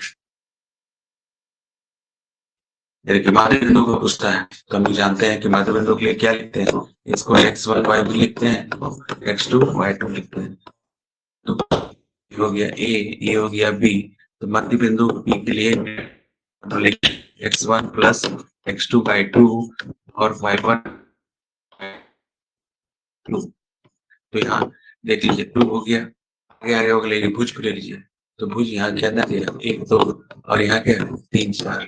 देखिए माध्य बिंदु को पूछता है तो हम जानते हैं कि माध्य बिंदु के लिए क्या लिखते हैं, इसको x1 y2 लिखते हैं, x2 y2 लिखते हैं। तो ये हो गया a, ये हो गया b, तो मध्य बिंदु b के लिए तो लिखिए x1 प्लस x2 y2 और y1 2। तो यहाँ देख लीजिए 2 हो गया, आगे होगा लेकिन भुज को ले लीजिए, तो भुज यहाँ क्या था 1 2 और यहाँ क्या 3 4।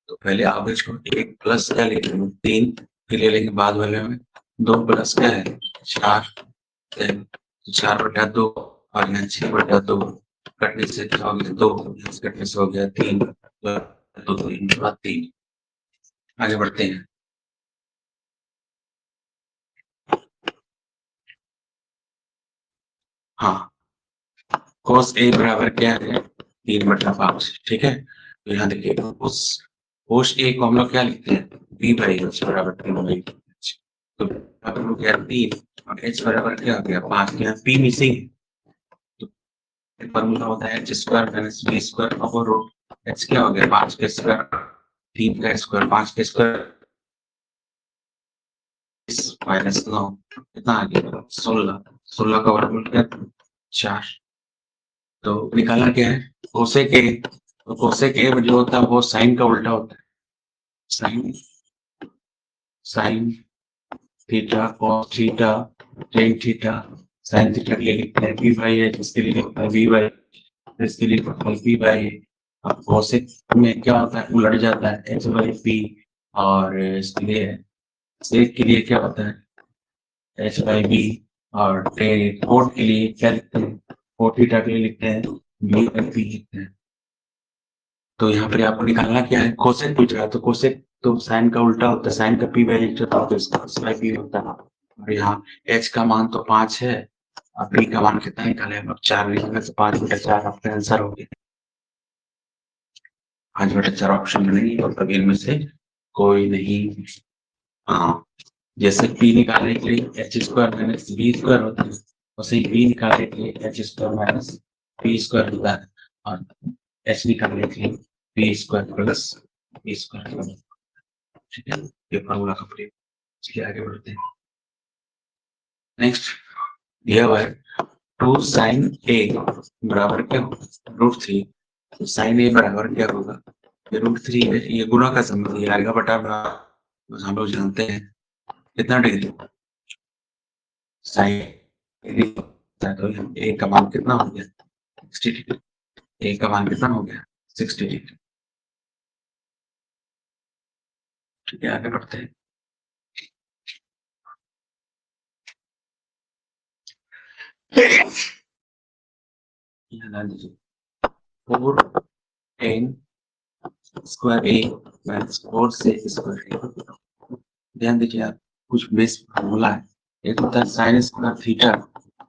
तो पहले आप इसको 1 प्लस क्या लिखेंगे 3, फिर ले लेंगे बाद वाले में 2 प्लस क्या है 4, 4/2 और यहाँ 6/2 कटने से क्या हो गया 2, कटने से हो गया 3, तो 3 आगे बढ़ते हैं। हाँ, cos a बराबर क्या है 3/5। ठीक है, तो यहाँ देखिए cos a को हम लोग क्या लिखते हैं b/h बराबर 3/h। तो अब लोग क्या 3 और h बराबर क्या हो गया 5, यहाँ p मिसिंग है, तो फॉर्मूला होता है h square minus b square upon root h क्या हो गया 5 का स्क्वायर 3 का स्क्वायर 5 का स्क्वायर माइनस 9 कितना आ गया 16, 16 का वर्गमूल क्या 4। तो निकाला क्या है कोसेक ए, तो कोसेक ए जो होता है वो साइन का उल्टा होता है, sine sine theta cos theta tan theta. Sine theta के लिए लिखते हैं p/h, इसके लिए लिखते हैं v/, इसके लिए लिखते हैं p/a। अब कोसेक में क्या होता है उलट जाता है h/p, और इसके लिए सेक के लिए क्या होता है h/b, और कोट के लिए क्या लिखते हैं कोट थीटा के लिए लिखते हैं v/p लिखते हैं। तो यहाँ पर आपको निकालना क्या है कोसेक पूछ रहा है, तो कोसेक तो साइन का उल्टा होता है, साइन का p/h होता है तो इसका p होता है। और यहाँ h का मान तो 5 है और p का मान कितना निकाले हम लोग 4 निकाले, तो 5/4 आपका आंसर हो गया। 5/4 ऑप्शन में नहीं और तभी इनमें से कोई नहीं। हाँ, जैसे p निकालने के लिए h square minus b square होता है, वैसे ही p निकालने के लिए h square minus b square होता है, और h निकालने के लिए b square plus b square. ठीक है, ये फॉर्मूला का प्रयोग, चलिए आगे बढ़ते हैं। नेक्स्ट दिया हुआ है 2 sin a बराबर क्या होगा √3। तो sin a बराबर क्या होगा, ये √3 है, ये गुणा का संबंध है, आएगा बटा बस हम लोग जानते हैं कितना डिग्री sin तो a का मान कितना हो गया 60 डिग्री, a का मान कितना हो गया 60 डिग्री। ठीक है, आगे बढ़ते हैं। यहाँ डाल दीजिए 4 स्क्वायर ए माइनस 4 से स्क्वायर ए। ध्यान दीजिए आप, कुछ बेस फॉर्मूला है, एक होता है sine square theta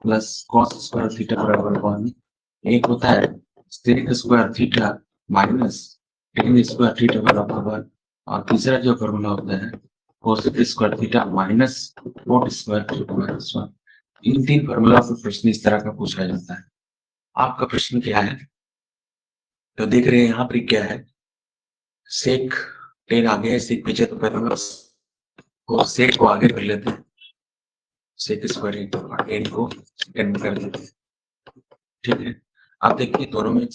plus cos square theta बराबर 1, एक होता है sec square theta minus tan square theta बराबर 1, और तीसरा जो फॉर्मूला होता है cosec square theta minus cot square theta minus 1। इन 3 फॉर्मूला से प्रश्न इस तरह का पूछा जाता है। आपका प्रश्न क्या है, तो देख रहे हैं यहाँ पर क्या है सेक 10 आगे है सेक पीछे, तो पहले हम सेक को आगे कर लेते हैं। सेक स्क्वायर इंटू टेन को सेकंड में कर देते, ठीक है। आप देखिए दोनों में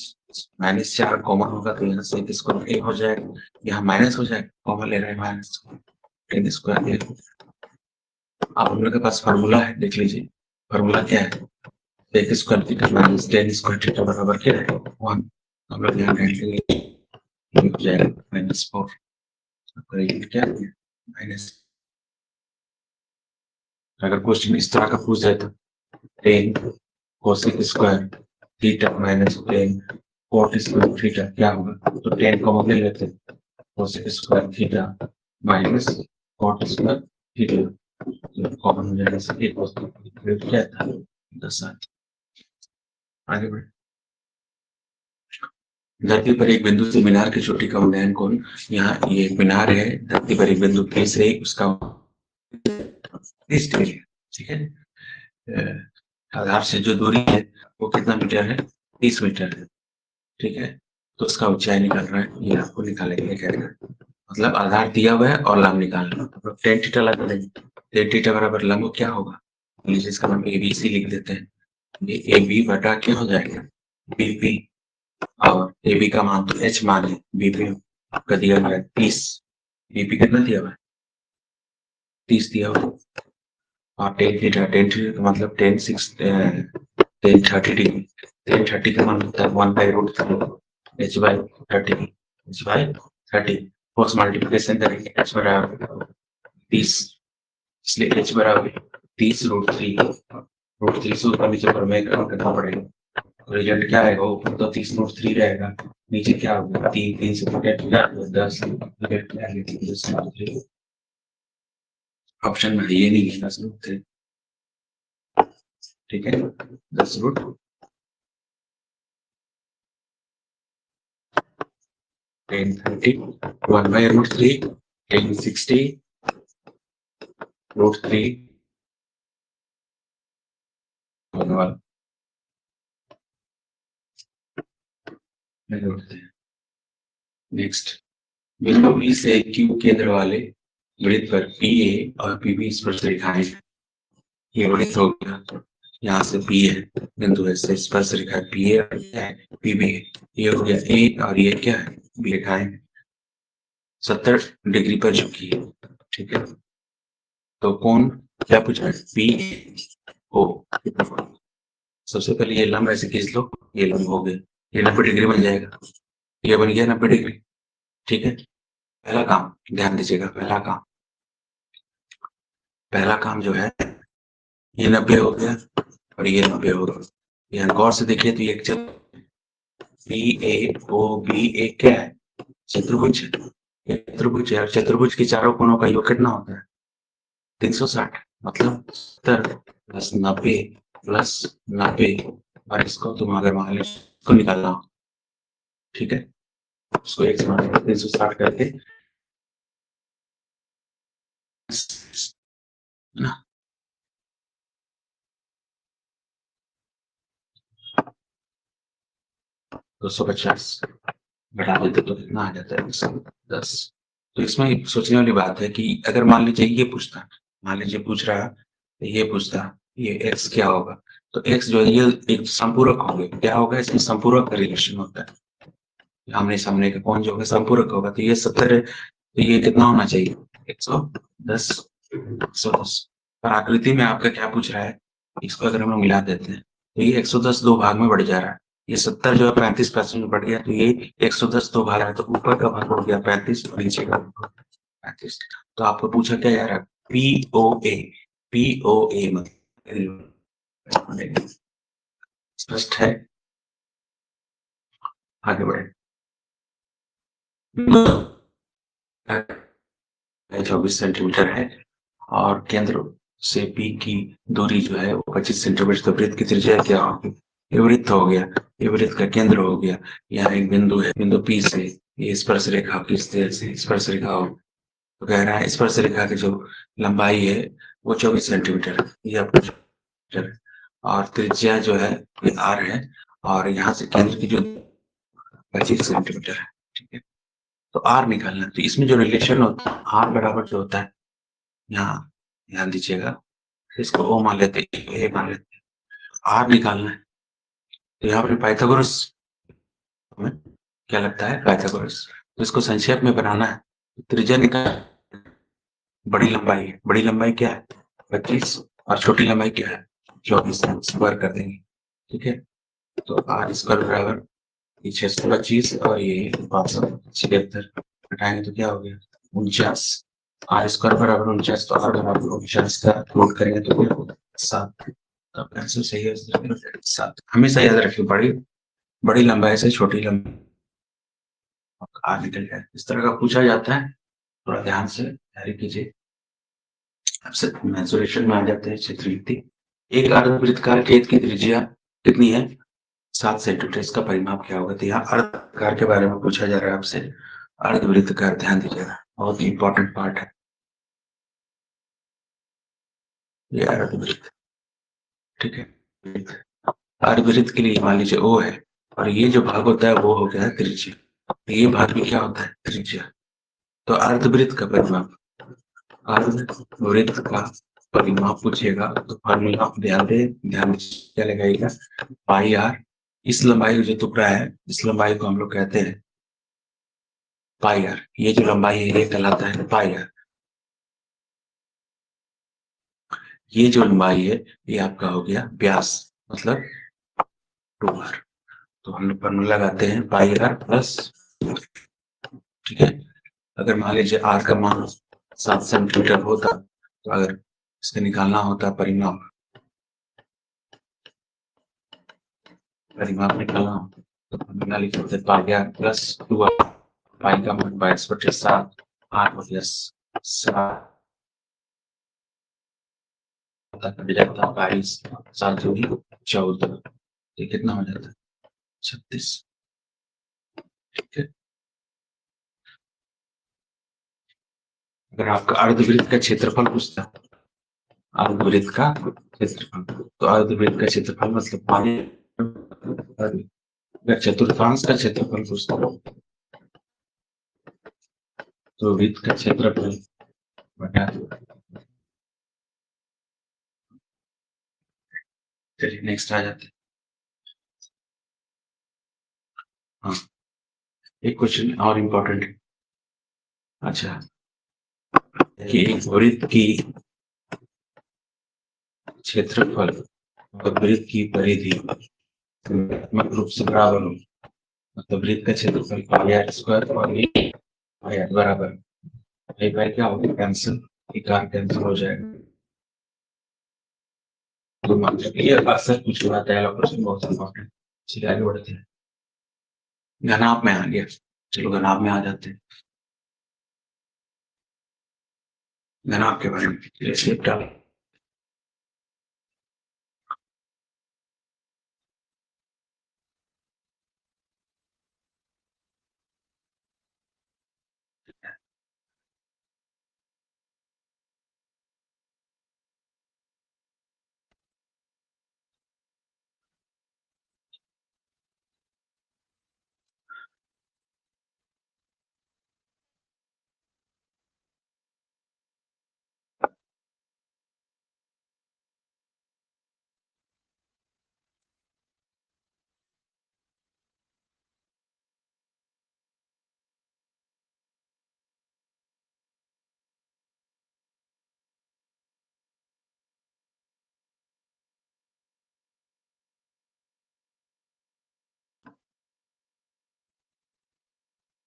-4 कॉमन होगा तो यहाँ सेक स्क्वायर ए हो जाएगा, यहाँ माइनस हो जाएगा, कॉमन ले रहे हैं माइनस, टेन स्क्वायर। आप हम लोग के पास फार्मूला है, देख लीजिए फार्मूला क्या है, sec square theta minus tan square theta बराबर क्या है 1। हम लोग यहाँ रखेंगे हो जाएगा -4, क्या है माइनस। अगर क्वेश्चन इस तरह का पूछ जाए तो tan cosec square theta minus tan cot square theta क्या होगा, तो टेन कॉमन ले लेते हैं, cosec square theta minus cot square theta common हो जाएगा, क्या था 10। आगे बढ़े। धरती पर एक बिंदु से मीनार की चोटी का उन्नयन कोण, यहाँ ये मीनार है, धरती पर एक बिंदु P से उसका 30 डिग्री है, ठीक है। आधार से जो दूरी है वो कितना मीटर है, 30 मीटर है, ठीक है। तो उसका ऊंचाई निकाल रहा है, ये आपको निकालेंगे करेगा, मतलब आधार दिया हुआ है और लंब निकालना, तो टेन थीटा लगा देंगे, टेन थीटा बराबर लंब क्या होगा, लीजिए इसका नाम ABC लिख देते हैं, ये AB बटा क्या हो जाएगा BP, और AB का मान तो H मान है, BP आपका दिया हुआ है 30, BP कितना दिया हुआ है 30 दिया हुआ है, और टेन थीटा का मतलब 10 30 डिग्री, 10 30 का मान होता है 1/√3 H/30 क्रॉस मल्टीप्लिकेशन करेंगे H बराबर 30, इसलिए H बराबर 30√3 से ऊपर नीचे पर में करना पड़ेगा, रिजल्ट क्या आएगा, ऊपर तो 30√3 रहेगा, नीचे क्या होगा 3 से 10, ऑप्शन में ये नहीं है 10√3, ठीक है 10 10 30 1/√3 10 60 √3 होने वाला नेक्स्ट, बिंदु बी से क्यू केंद्र वाले वृत्त पर PA और PB स्पर्श रेखाएं, ये वृत्त हो गया, यहाँ से P है बिंदु है से स्पर्श रेखा PA और क्या है PB है, ये हो गया A और ये क्या है B रेखाएं 70 डिग्री पर झुकी है, ठीक है। तो कौन क्या पूछा PO, सबसे पहले ये लंब ऐसे खींच लो, ये लंब हो गया, ये 90 डिग्री बन जाएगा, ये बन गया 90 डिग्री, ठीक है। पहला काम ध्यान दीजिएगा, पहला काम जो है ये 90 हो गया और ये 90 हो गया, यहाँ गौर से देखिए तो ये PAOB क्या है चतुर्भुज, चतुर्भुज है, चतुर्भुज के चारों कोणों का योग कितना होता है 360, मतलब 70 प्लस 90 प्लस 90, और इसको तुम अगर मान लो इसको निकालना हो, ठीक है, उसको एक समान 360 करके ना 250 घटा देते तो कितना आ जाता है 110। तो इसमें सोचने वाली बात है कि अगर मान लीजिए ये पूछता, मान लीजिए पूछ रहा ये पूछता ये x क्या होगा, तो x जो है ये एक संपूरक होंगे, क्या होगा इसमें संपूरक का रिलेशन होता है, आमने सामने का कौन जो होगा संपूरक होगा, तो ये 70 है तो ये कितना होना चाहिए 110, 110। पर आकृति में आपका क्या पूछ रहा है, इसको अगर हम लोग मिला देते हैं तो ये 110 दो भाग में बढ़ जा रहा है, ये 70 जो है 35% में बढ़ गया, तो ये 110 दो भाग है, तो ऊपर का भाग हो गया 35 और नीचे का 35। तो आपको पूछा क्या जा रहा है POA मतलब स्पष्ट है, आगे बढ़े। 24 सेंटीमीटर है और केंद्र से P की दूरी जो है वो 25 सेंटीमीटर, तो वृत्त की त्रिज्या क्या होगी, ये वृत्त हो गया, ये वृत्त का केंद्र हो गया, यहाँ एक बिंदु है, बिंदु P से ये स्पर्श रेखा किस तरह से स्पर्श रेखा हो, तो कह रहा है स्पर्श रेखा की जो लंबाई है वो 24 सेंटीमीटर है, ये आपको, और त्रिज्या जो है ये R है, और यहाँ से केंद्र की जो 25 सेंटीमीटर है, ठीक है। तो R निकालना, तो इसमें जो रिलेशन होता है R बराबर जो होता है, यहाँ ध्यान दीजिएगा इसको ओ मान लेते हैं, ए मान लेते हैं, आर निकालना है। तो यहाँ पर पाइथागोरस हमें क्या लगता है, पाइथागोरस। तो इसको संक्षेप में बनाना है। त्रिज्या निकाल, बड़ी लंबाई है, बड़ी लंबाई क्या है 25 और छोटी लंबाई क्या है 24, स्क्वायर कर देंगे। ठीक है, तो आर स्क्वायर बराबर 625 और ये 576 घटाएंगे तो क्या हो गया 49। आर स्क्वायर बराबर 49, तो आर बराबर 49 का प्लॉट करेंगे तो क्या होगा 7। तो आपका आंसर सही है 7। हमेशा याद रखिए बड़ी बड़ी लंबाई से छोटी लंबाई आर निकल जाए, इस तरह का पूछा जाता है। थोड़ा ध्यान से तैयारी कीजिए। आपसे मेंसुरेशन में आ जाते हैं क्षेत्रफल। एक अर्धवृत्ताकार खेत की त्रिज्या कितनी है 7 सेंटीमीटर, इसका परिमाप क्या होगा। तो यहाँ अर्धवृत्ताकार के बारे में पूछा जा रहा है आपसे। अर्धवृत्ताकार, ध्यान दीजिएगा, बहुत इंपॉर्टेंट पार्ट है ये अर्धवृत्त। ठीक है, अर्धवृत्त के लिए मान लीजिए ओ है और ये जो भाग होता है वो हो गया है त्रिज्या, ये भाग भी क्या होता है त्रिज्या। तो अर्धवृत्त का परिमाप, अर्धवृत्त का परिमाप पूछेगा तो फॉर्मूला ध्यान दे, ध्यान से क्या लगाएगा पाई आर। इस लंबाई का जो टुकड़ा है इस लंबाई को हम लोग कहते हैं पाई आर। ये जो लंबाई है ये कहलाता है पाई आर। ये जो लंबाई है ये आपका हो गया व्यास, मतलब 2r। तो हम लोग फॉर्मूला लगाते हैं पाई आर प्लस। ठीक है, अगर मान लीजिए आर का मान 7 सेंटीमीटर होता तो अगर इसका निकालना होता परिमाप, परिमाप निकालना हो तो फॉर्मूला लिख सकते पाई आर प्लस 2r। पाई का मान 22/7, आर प्लस 7 कट जाता है 22, 7 दूनी 14, ये कितना हो जाता है 36। ठीक है, अगर आपका अर्धवृत्त का क्षेत्रफल पूछता है, अर्धवृत्त का क्षेत्रफल, तो अर्धवृत्त का क्षेत्रफल मतलब पानी। अगर चतुर्थांश का क्षेत्रफल पूछता है तो वृत्त का क्षेत्रफल बटा। चलिए नेक्स्ट आ जाते हैं। हाँ, एक क्वेश्चन और इम्पोर्टेंट है। अच्छा, कि एक वृत्त की क्षेत्रफल और वृत्त की परिधि ऋणात्मक रूप से बराबर हो, मतलब वृत्त का क्षेत्रफल पाई आर स्क्वायर और ये पाई आर बराबर, पाई पाई क्या होगा कैंसिल, एक आर कैंसिल हो जाएगा। तो मतलब ये अक्सर पूछा जाता है, क्वेश्चन बहुत इंपॉर्टेंट। चलिए आगे बढ़ते हैं। घनाभ में आ गया, चलो घनाभ में आ जाते हैं। घनाभ के बारे में शेप डाल।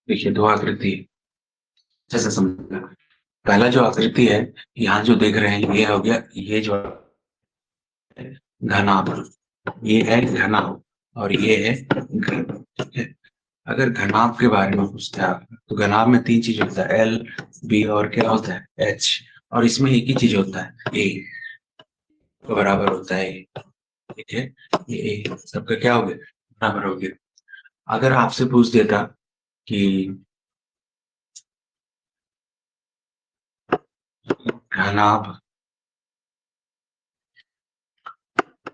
देखिए दो आकृति जैसे समझना। पहला जो आकृति है यहाँ जो देख रहे हैं ये हो गया, ये जो घनाभ, ये है घनाभ और ये है घन। ठीक है, अगर घनाभ के बारे में पूछते हैं आप तो घनाभ में 3 चीज होता है एल बी और क्या होता है एच, और इसमें एक ही चीज होता है ए, तो बराबर होता है ए। ठीक है, ये ए सबका क्या हो गया बराबर हो गया। अगर आपसे पूछ देता कि घनाभ,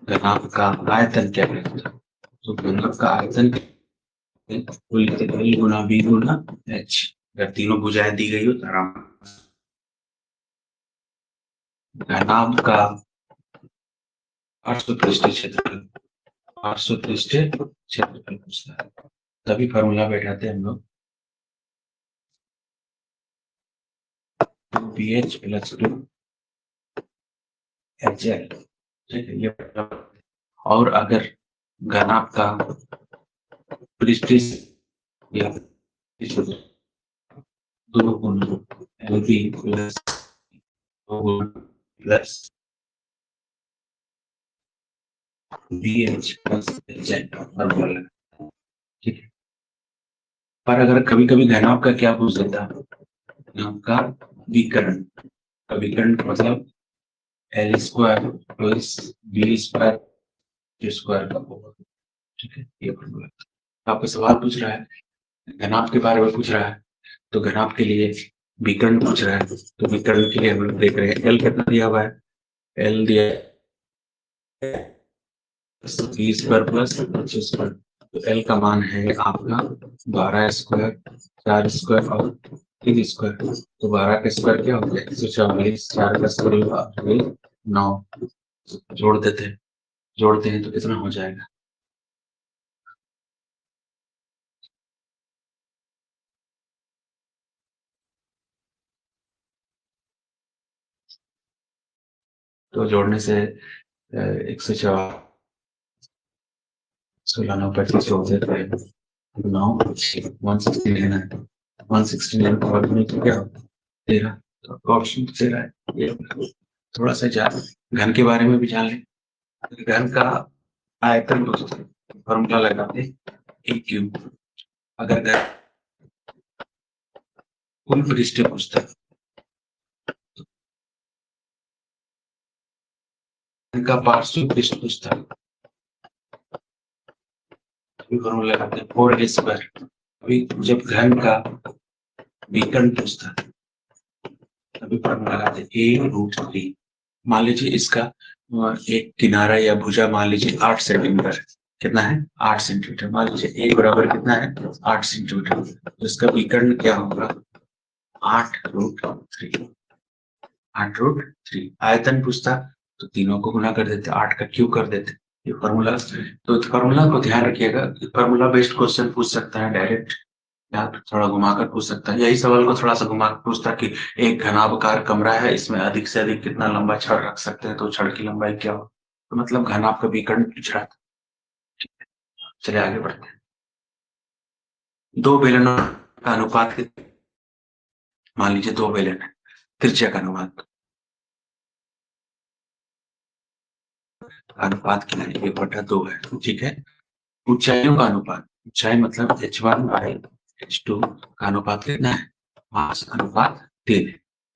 घनाभ का आयतन क्या है, तो घनाभ का आयतन वो लिखते हैं एल गुना बी गुना एच। अगर तीनों भुजाएं दी गई हो तो आराम। घनाभ का पार्श्वपृष्ठीय क्षेत्रफल, पार्श्वपृष्ठीय क्षेत्रफल पूछता है, तभी फॉर्मूला बैठाते हैं हम लोग BH प्लस 2 HL, ठीक है। ये और अगर घनाभ का पृष्ठीय या 2 गुना LB प्लस 2 गुना plus BH plus HL formula, ठीक है। पर अगर कभी कभी घनाभ का क्या पूछ देता है, घनाभ का विकर्ण, विकर्ण का मतलब L square plus B square square का होगा, ठीक है। ये फॉर्मूला आपको सवाल पूछ रहा है, घनाभ के बारे में पूछ रहा है, तो घनाभ के लिए विकर्ण पूछ रहा है, तो विकर्ण के लिए हम लोग देख रहे हैं L कितना दिया हुआ है, L दिया B square plus H square, तो L का मान है आपका 12 स्क्वायर 4 स्क्वायर और 3 स्क्वायर, तो 12 का स्क्वायर क्या हो गया 144, 4 का स्क्वायर 9, जोड़ते हैं तो कितना हो जाएगा, तो जोड़ने से 144 16 9 25 जोड़ देते हैं 9 169 है, 169 का वर्ग में तो क्या होगा 13, तो ऑप्शन 13 है। ये थोड़ा सा घन के बारे में भी जान लें, घन का आयतन फॉर्मूला लगाते ए क्यूब, अगर घन कुल पृष्ठ पूछता का पार्श्व पृष्ठ पूछता फॉर्मूला लगाते हैं 4a स्क्वायर। अभी जब घन का विकर्ण पूछता तभी फॉर्मूला लगाते a√3। मान लीजिए इसका एक किनारा या भुजा मान लीजिए 8 सेंटीमीटर, कितना है 8 सेंटीमीटर, मान लीजिए a बराबर कितना है 8 सेंटीमीटर, तो इसका विकर्ण क्या होगा 8√3, 8√3। आयतन पूछता तो तीनों को गुना कर देते, 8 का क्यूब कर देते, ये फॉर्मूला। तो फॉर्मूला को ध्यान रखिएगा, फॉर्मूला बेस्ड क्वेश्चन पूछ सकता है डायरेक्ट या थोड़ा घुमाकर पूछ सकता है। यही सवाल को थोड़ा सा घुमाकर पूछता कि एक घनाभकार कमरा है, इसमें अधिक से अधिक कितना लंबा छड़ रख सकते हैं, तो छड़ की लंबाई क्या हो, तो मतलब घनाभ का विकर्ण पूछ रहा था। चलिए आगे बढ़ते हैं। दो बेलनों का अनुपात मान लीजिए दो बेलन है, त्रिज्या का अनुपात क्या है 1/2 है, ठीक है। ऊंचाइयों का अनुपात, ऊंचाई मतलब h1/h2 का अनुपात कितना है 5:3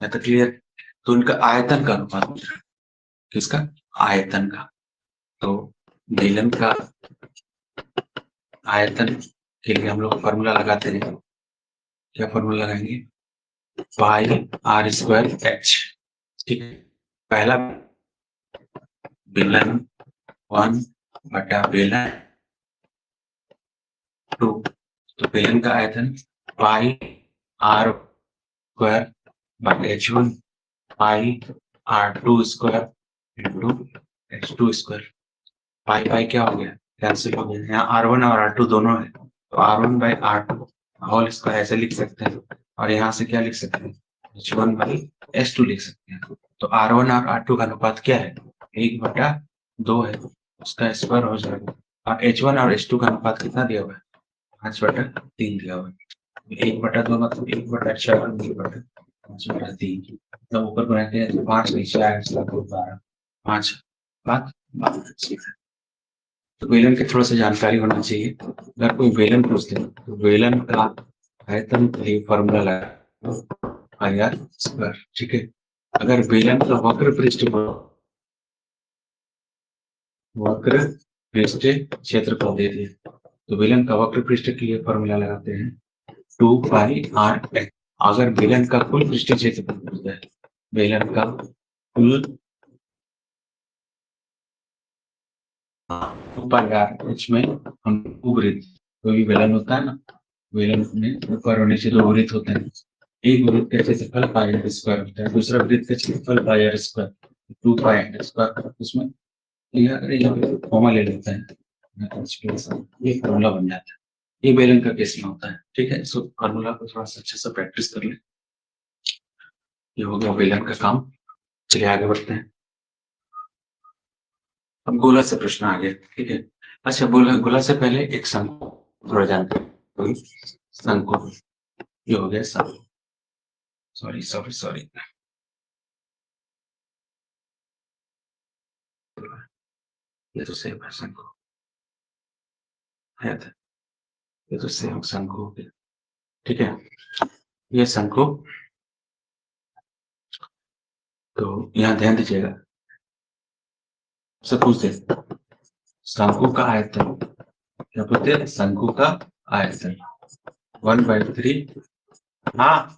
है, तो क्लियर। तो उनका आयतन का अनुपात पूछ रहा है, किसका आयतन का, तो बेलन का आयतन के लिए हम लोग फॉर्मूला लगाते हैं, क्या फॉर्मूला लगाएंगे πr²h, ठीक है। पहला बेलन 1/बेलन 2, तो बेलन का आयतन πr²/h1 πr2² इंटू h2²। पाई क्या हो गया कैंसिल हो गया, यहाँ R1 और R2 दोनों है, तो R1/R2 होल स्क्वायर ऐसे लिख सकते हैं, और यहाँ से क्या लिख सकते हैं H1/H2 लिख सकते हैं। तो R1 और R2 का अनुपात क्या है 1/2 है, उसका स्क्वायर हो जाएगा, और H1 और H2 का अनुपात कितना दिया हुआ है 5/3 दिया हुआ है। 1/2 मतलब 1/4 5/3, मतलब ऊपर बनाते हैं तो 5 नीचे आएगा 12 5 बात तो बेलन की थोड़ा सा जानकारी होना चाहिए। अगर कोई बेलन पूछते हैं तो बेलन का आयतन के लिए फॉर्मूला लगा r², ठीक है। अगर बेलन का वक्र पृष्ठ क्षेत्रफल दे दिए, तो बेलन का वक्र पृष्ठ के लिए फॉर्मूला लगाते हैं 2πr। अगर बेलन का कुल पृष्ठ क्षेत्रफल पूछता है, बेलन का कुल 2πr में हम वृत्त, कोई भी बेलन होता है ना, बेलन में ऊपर और नीचे दो वृत्त होते हैं, एक वृत्त का क्षेत्रफल πr² होता है, दूसरा वृत्त का क्षेत्रफल πr², 2πr², उसमें फॉर्मूला ले लेते हैं, ये फॉर्मूला बन जाता है। ये बेलन का केस में होता है, ठीक है। सो फॉर्मूला को थोड़ा सा अच्छे से प्रैक्टिस कर ले। ये हो गया बेलन का काम। चलिए आगे बढ़ते हैं। अब गोला से प्रश्न आ गया, ठीक है। अच्छा, गोला से पहले एक शंकु थोड़ा जानते, शंकु ये हो गया शंकु। सॉरी सॉरी सॉरी, ये तो सेम है शंकु है, ये तो सेम शंकु हो गया, ठीक है। ये शंकु, तो यहाँ ध्यान दीजिएगा, से पूछते शंकु का आयतन, क्या बोलते हैं, शंकु का आयतन 1/3। हाँ,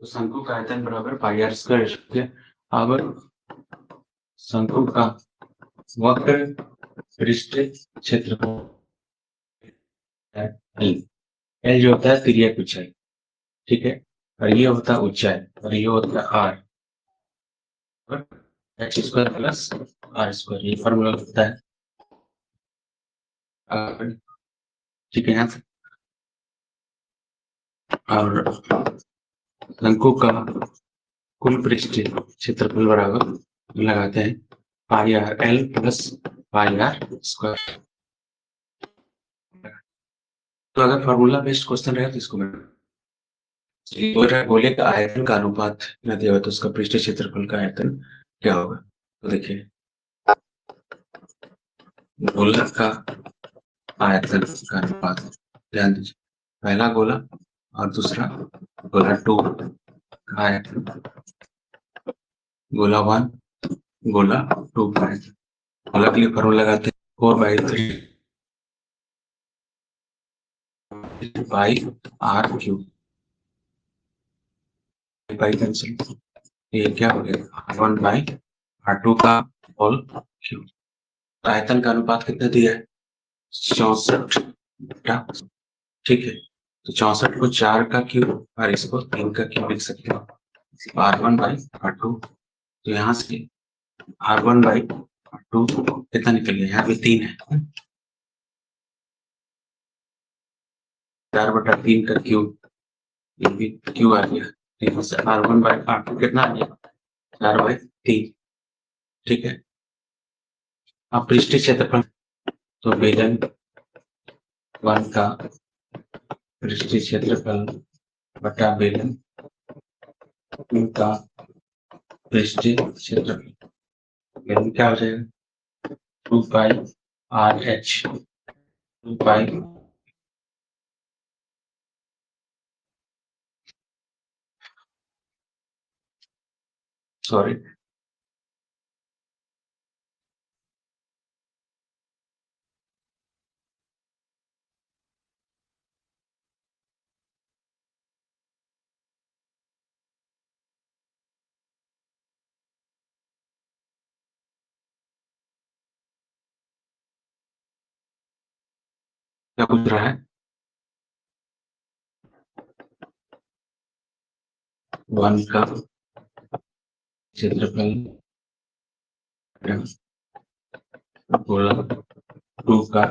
तो शंकु का आयतन बराबर पाई आर स्क्वायर। अब शंकु का वक्र पृष्ठ क्षेत्रफल एल, एल जो होता है तिर्यक ऊंचाई, ठीक है, और ये होता है ऊंचाई, और ये होता है R, x square plus R square, ये फॉर्मूला होता है, ठीक है। यहाँ से और शंकु का कुल पृष्ठ क्षेत्रफल बराबर लगाते हैं pi r l plus pi r square. तो अगर फॉर्मूला बेस्ड क्वेश्चन रहे तो इसको गोले का आयतन का अनुपात न दिया हुआ तो उसका पृष्ठ क्षेत्रफल का आयतन क्या होगा। तो देखिए, गोला का आयतन का अनुपात, ध्यान दीजिए, पहला गोला और दूसरा गोला 2 का आयतन, गोला 1 गोला 2 का आयतन। गोला के लिए फॉर्मूला लगाते हैं 4/3 पाई आर क्यूब, पाई कैंसिल, ये क्या हो गया R1/R2 का होल क्यूब। आयतन का अनुपात कितना दिया है, 64, ठीक है। तो 64 को 4 का क्यूब और इसको 3 का क्यूब लिख सकते हो, R1/R2। तो यहाँ से R1/R2 कितना निकल गया, यहाँ भी 3 है, 4/3 का क्यूब, ये भी क्यूब आ गया, यहाँ से R1/R2 कितना आ गया, 4/3, ठीक है। अब पृष्ठीय क्षेत्रफल, तो बेलन 1 का पृष्ठीय क्षेत्रफल बटा बेलन 2 का पृष्ठीय क्षेत्रफल, बेलन क्या हो जाएगा 2πRH, 2π सॉरी क्या पूछ रहा है, 1 का क्षेत्रफल गोला 2 का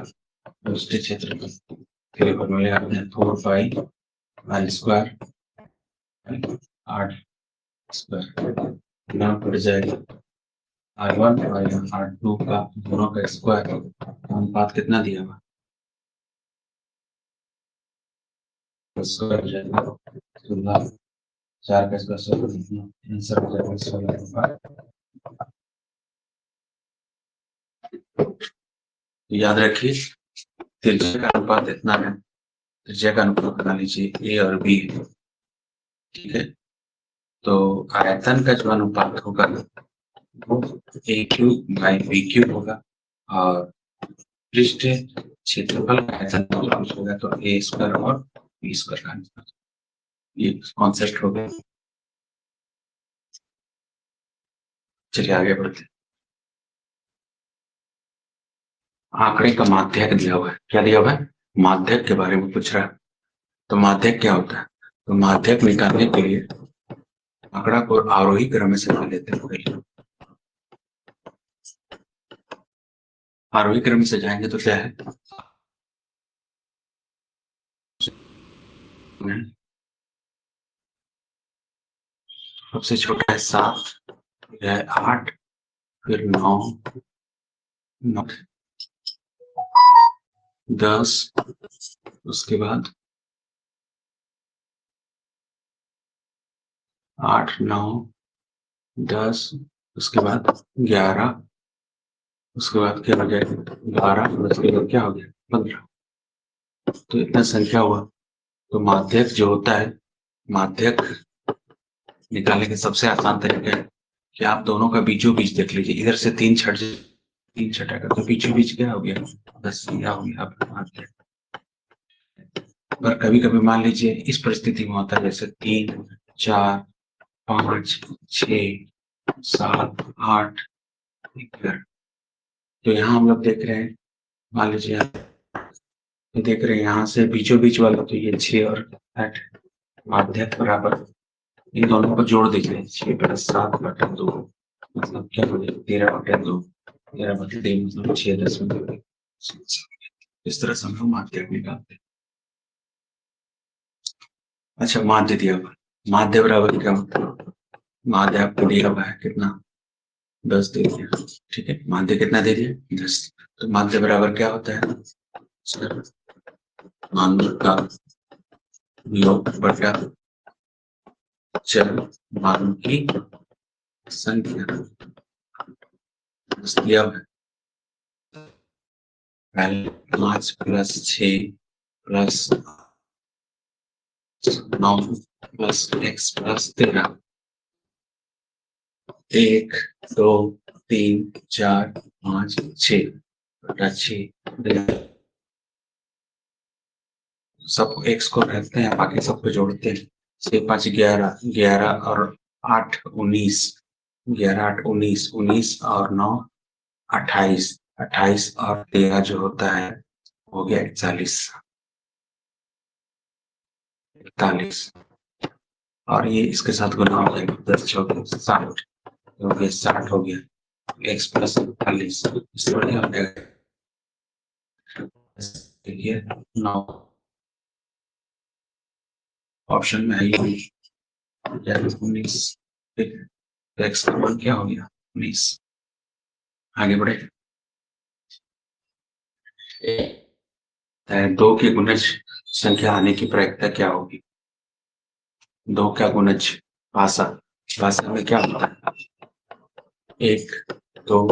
पृष्ठीय क्षेत्रफल, फिर फॉर्मूले आते हैं 4πR² R स्क्वायर, यहाँ पड़ जाएगा R1 और R2 का दोनों का स्क्वायर, अनुपात कितना दिया हुआ, स्क्वायर हो जाएगा 16, 4 का स्क्वायर आंसर हो जाएगा 16। याद रखिए त्रिज्या का अनुपात इतना है, त्रिज्या का अनुपात बना लीजिए ए और बी, ठीक है। तो आयतन का जो अनुपात होगा वो A³/B³ होगा, और पृष्ठ क्षेत्रफल का आयतन होगा तो A² और 20 करना है। ये कॉन्सेप्ट हो गया। चलिए आगे बढ़ते हैं। आंकड़े का माध्यक दिया हुआ है। क्या दिया हुआ है? माध्यक के बारे में पूछ रहा है। तो माध्यक क्या होता है? तो माध्यक निकालने के लिए आंकड़ा को आरोही क्रम में से लेते हैं। पहले आरोही क्रम से जाएंगे तो क्या है? सबसे छोटा है 7, फिर है 8, फिर 9, 10, उसके बाद 8, 9, 10, उसके बाद 11, उसके बाद क्या हो जाएगा? 12, उसके बाद क्या हो गया? 15। तो इतना संख्या हुआ। तो माध्यक जो होता है, माध्यक निकालने का सबसे आसान तरीका है कि आप दोनों का बीचों बीच देख लीजिए। इधर से 3 छट, 3 छटेगा तो बीचों बीच क्या हो गया? 10 क्या हो गया आपका माध्यक। पर कभी कभी मान लीजिए इस परिस्थिति में होता है, जैसे 3, 4, 5, 6, 7, 8, 11। तो यहाँ हम लोग देख रहे हैं, मान लीजिए तो देख रहे हैं यहाँ से बीचों बीच वाला, तो ये 6 और 8 माध्यक बराबर। इन दोनों को जोड़ दीजिए, 6+7/2 मतलब क्या हो जाएगा? 13/2, 13/3 मतलब 6 इस तरह से हम लोग माध्यक निकालते हैं। अच्छा, माध्य दिया हुआ, माध्य बराबर क्या होता है? माध्य आपको दिया हुआ है कितना? 10 दे दिया। ठीक है, माध्य कितना दे दिया? 10। तो माध्य बराबर क्या होता है? माध्य का योग बटा चर मान की संख्या दिया है। 5+6+9+x+13 1, 2, 3, 4, 5, 6/6 सब x को रखते हैं, बाकी सबको जोड़ते हैं। 6, 5, 11, 11 और 8, 19, 11, 8, 19, 19 और 9, 28, 28 और 13 जो होता है हो गया 41, 41। और ये इसके साथ गुना हो जाएगा, 10, 14, 60 हो गया, 60 हो गया। x+48 इससे बढ़िया हो जाएगा। देखिए 9 ऑप्शन में है, 19। x का मान क्या हो गया? 19। आगे बढ़े। 2 की गुणज संख्या आने की प्रायिकता क्या होगी? 2 का गुणज भाषा, भाषा में क्या होता है? 1, 2,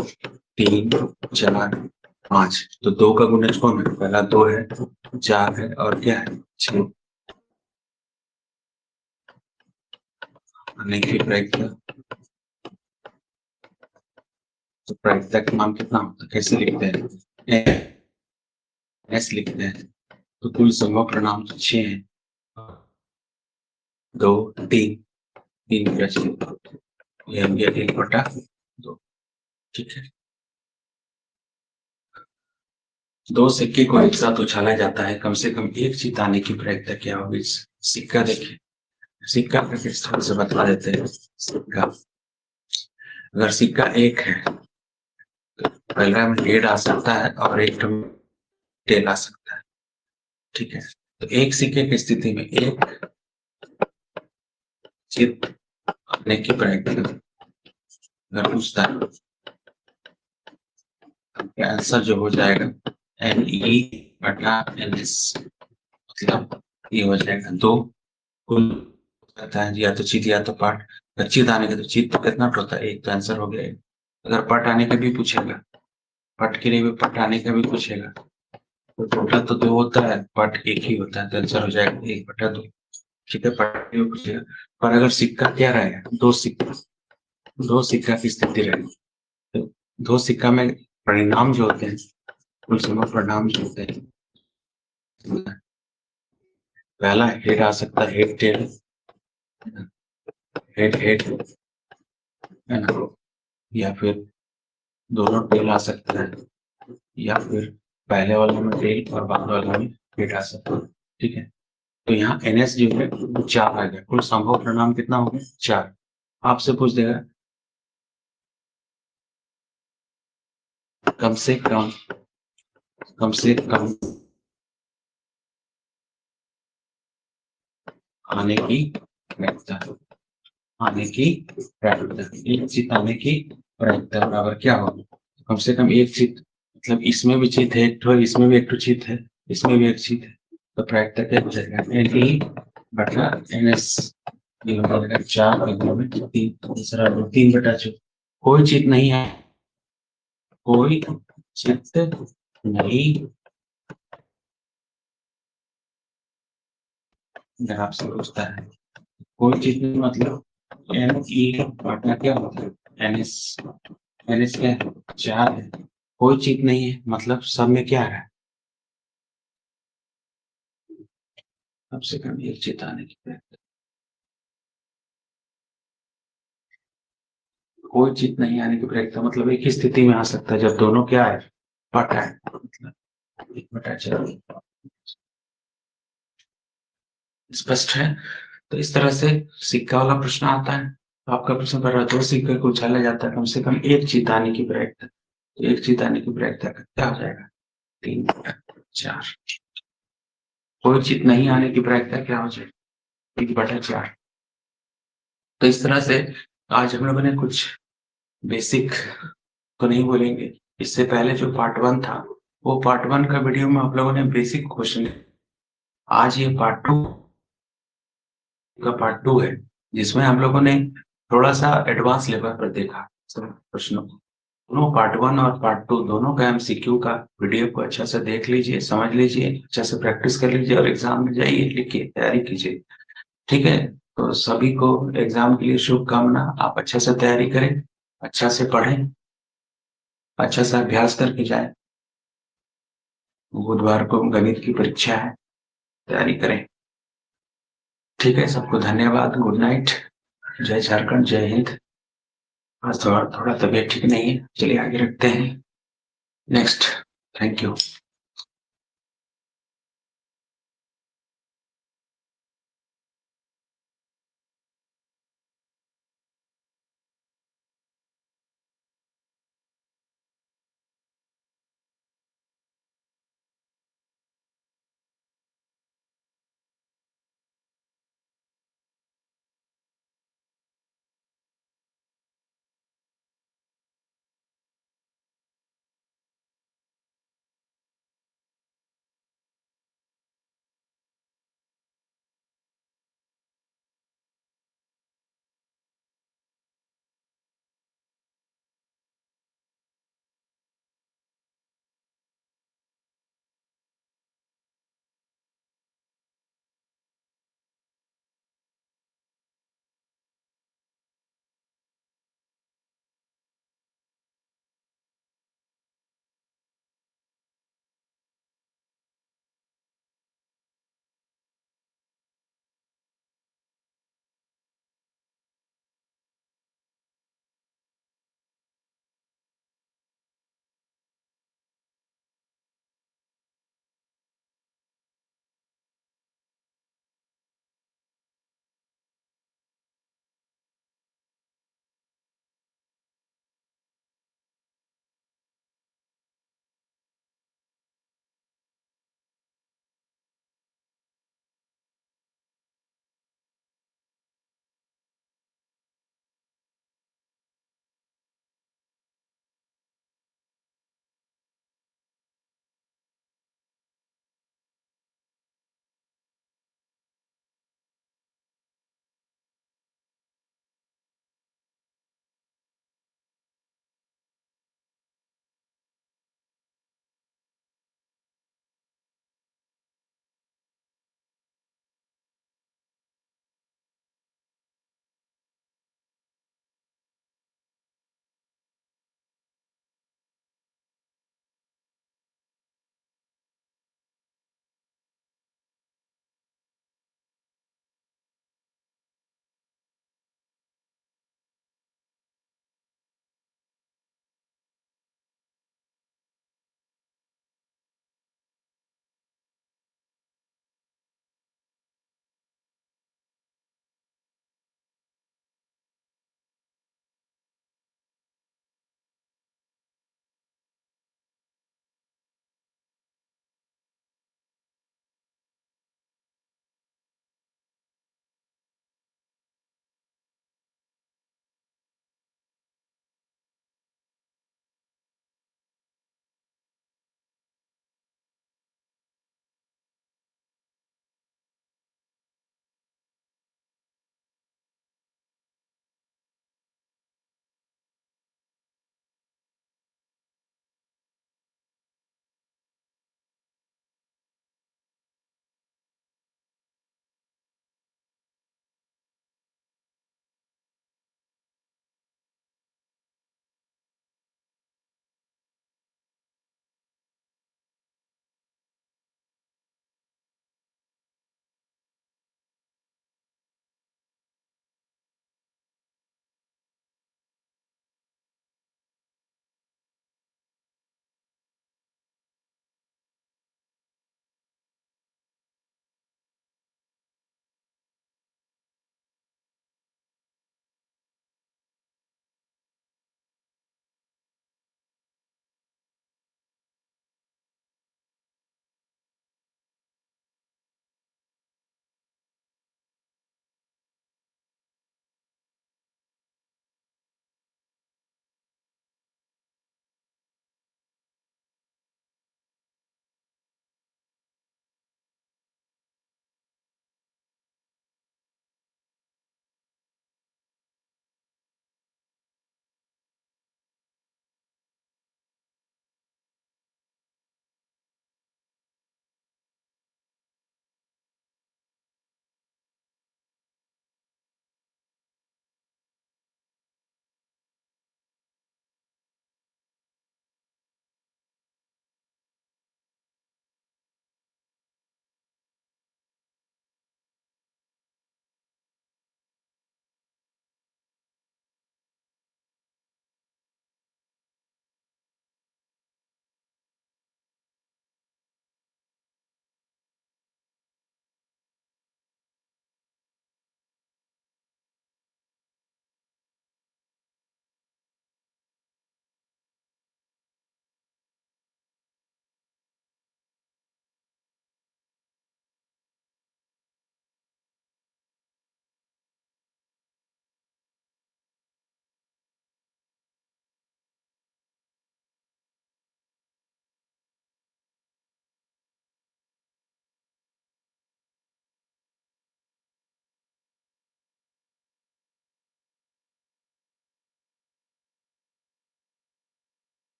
3, 4, 5। तो 2 का गुणज कौन है? पहला 2 है, 4 है और क्या है? 6। आने की प्रायिकता, तो प्रायिकता का मान कितना होता है? कैसे लिखते हैं? एस लिखते हैं। तो कुल संभव परिणाम 6 है। 2, 3, 3 का 6, ये हो गया 1/2। ठीक है। 2 सिक्के को एक साथ उछाला जाता है, कम से कम एक जीत आने की प्रायिकता क्या होगी? सिक्का देखिए, सिक्का का किस तरह से बता देते हैं। सिक्का, अगर सिक्का 1 है तो पहला में हेड आ सकता है और एक टेल आ सकता है। ठीक है, तो एक सिक्के की स्थिति में एक जीत आने की प्रायिकता अगर पूछता है, आंसर जो हो जाएगा NE/NS, मतलब ये हो जाएगा 2। कुल कहता है या तो चित या तो पाठ। अगर चित आने का तो चित तो कितना होता है? 1, तो आंसर हो गया 1। अगर पट आने का भी पूछेगा, पट के लिए भी पट आने का भी पूछेगा, तो टोटल तो 2 होता है, पट 1 ही होता है, तो आंसर हो जाएगा 1/2। ठीक है, पट भी पूछेगा। पर अगर सिक्का क्या रहेगा? 2 सिक्का, 2 सिक्का की स्थिति रहेगी, तो 2 सिक्का में परिणाम जो होते हैं, कुल संभव परिणाम जो होते हैं, पहला हेड आ सकता है, हेड टेल, हेड हेड है ना, या फिर दोनों टेल आ सकता है, या फिर पहले वाले में टेल और बाद वाले में हेड आ सकता है। ठीक है, तो यहाँ NS जो है वो 4 आ गया, कुल संभव परिणाम कितना हो गया? 4। आपसे पूछ देगा कम से कम आने की प्रायिकता, एक चित आने की प्रायिकता बराबर क्या होगी? कम से कम एक चित, मतलब इसमें भी चित है एक ठो, इसमें भी एक ठो चित है, इसमें भी एक चित है, तो प्रायिकता क्या हो जाएगा? NE बटा NS, ये हो जाएगा 4 में 3, दूसरा 3/4। कोई चित नहीं है, कोई चित नहीं, अगर आपसे पूछता है कोई चीज नहीं, मतलब NE बटा क्या होता है? NS, NS क्या है? 4 है, कोई चीज नहीं है, मतलब सब में क्या आ रहा है? कम से कम एक चीज आने की प्रयत्न, कोई चीज नहीं आने की प्रयत्न, मतलब एक ही स्थिति में आ सकता है जब दोनों क्या है? बटा है, मतलब 1/4। स्पष्ट है? तो इस तरह से सिक्का वाला प्रश्न आता है, तो आपका प्रश्न कर रहा है 2 सिक्के को उछाला जाता है, कम से कम एक जीत आने की प्रयत्न, तो एक जीत आने की प्रयत्न क्या हो जाएगा? 3/4। कोई जीत नहीं आने की प्रयत्न क्या हो जाएगा? 1/4। तो इस तरह से आज हम लोगों ने कुछ बेसिक तो नहीं बोलेंगे, इससे पहले जो पार्ट 1 था, वो पार्ट 1 का वीडियो में आप लोगों ने बेसिक क्वेश्चन, आज ये पार्ट 2 का पार्ट 2 है, जिसमें हम लोगों ने थोड़ा सा एडवांस लेवल पर देखा सब प्रश्नों को। दोनों पार्ट 1 और पार्ट 2 दोनों का MCQ का वीडियो को अच्छा से देख लीजिए, समझ लीजिए, अच्छा से प्रैक्टिस कर लीजिए और एग्जाम में जाइए, लिखिए, तैयारी कीजिए। ठीक है, तो सभी को एग्जाम के लिए शुभकामना। आप अच्छा से तैयारी करें, अच्छा से पढ़ें, अच्छा से अभ्यास करके जाए। बुधवार को गणित की परीक्षा है, तैयारी करें। ठीक है, सबको धन्यवाद, गुड नाइट, जय झारखंड, जय हिंद। आज थोड़ा थोड़ा तबीयत ठीक नहीं है, चलिए आगे रखते हैं। Next, thank you.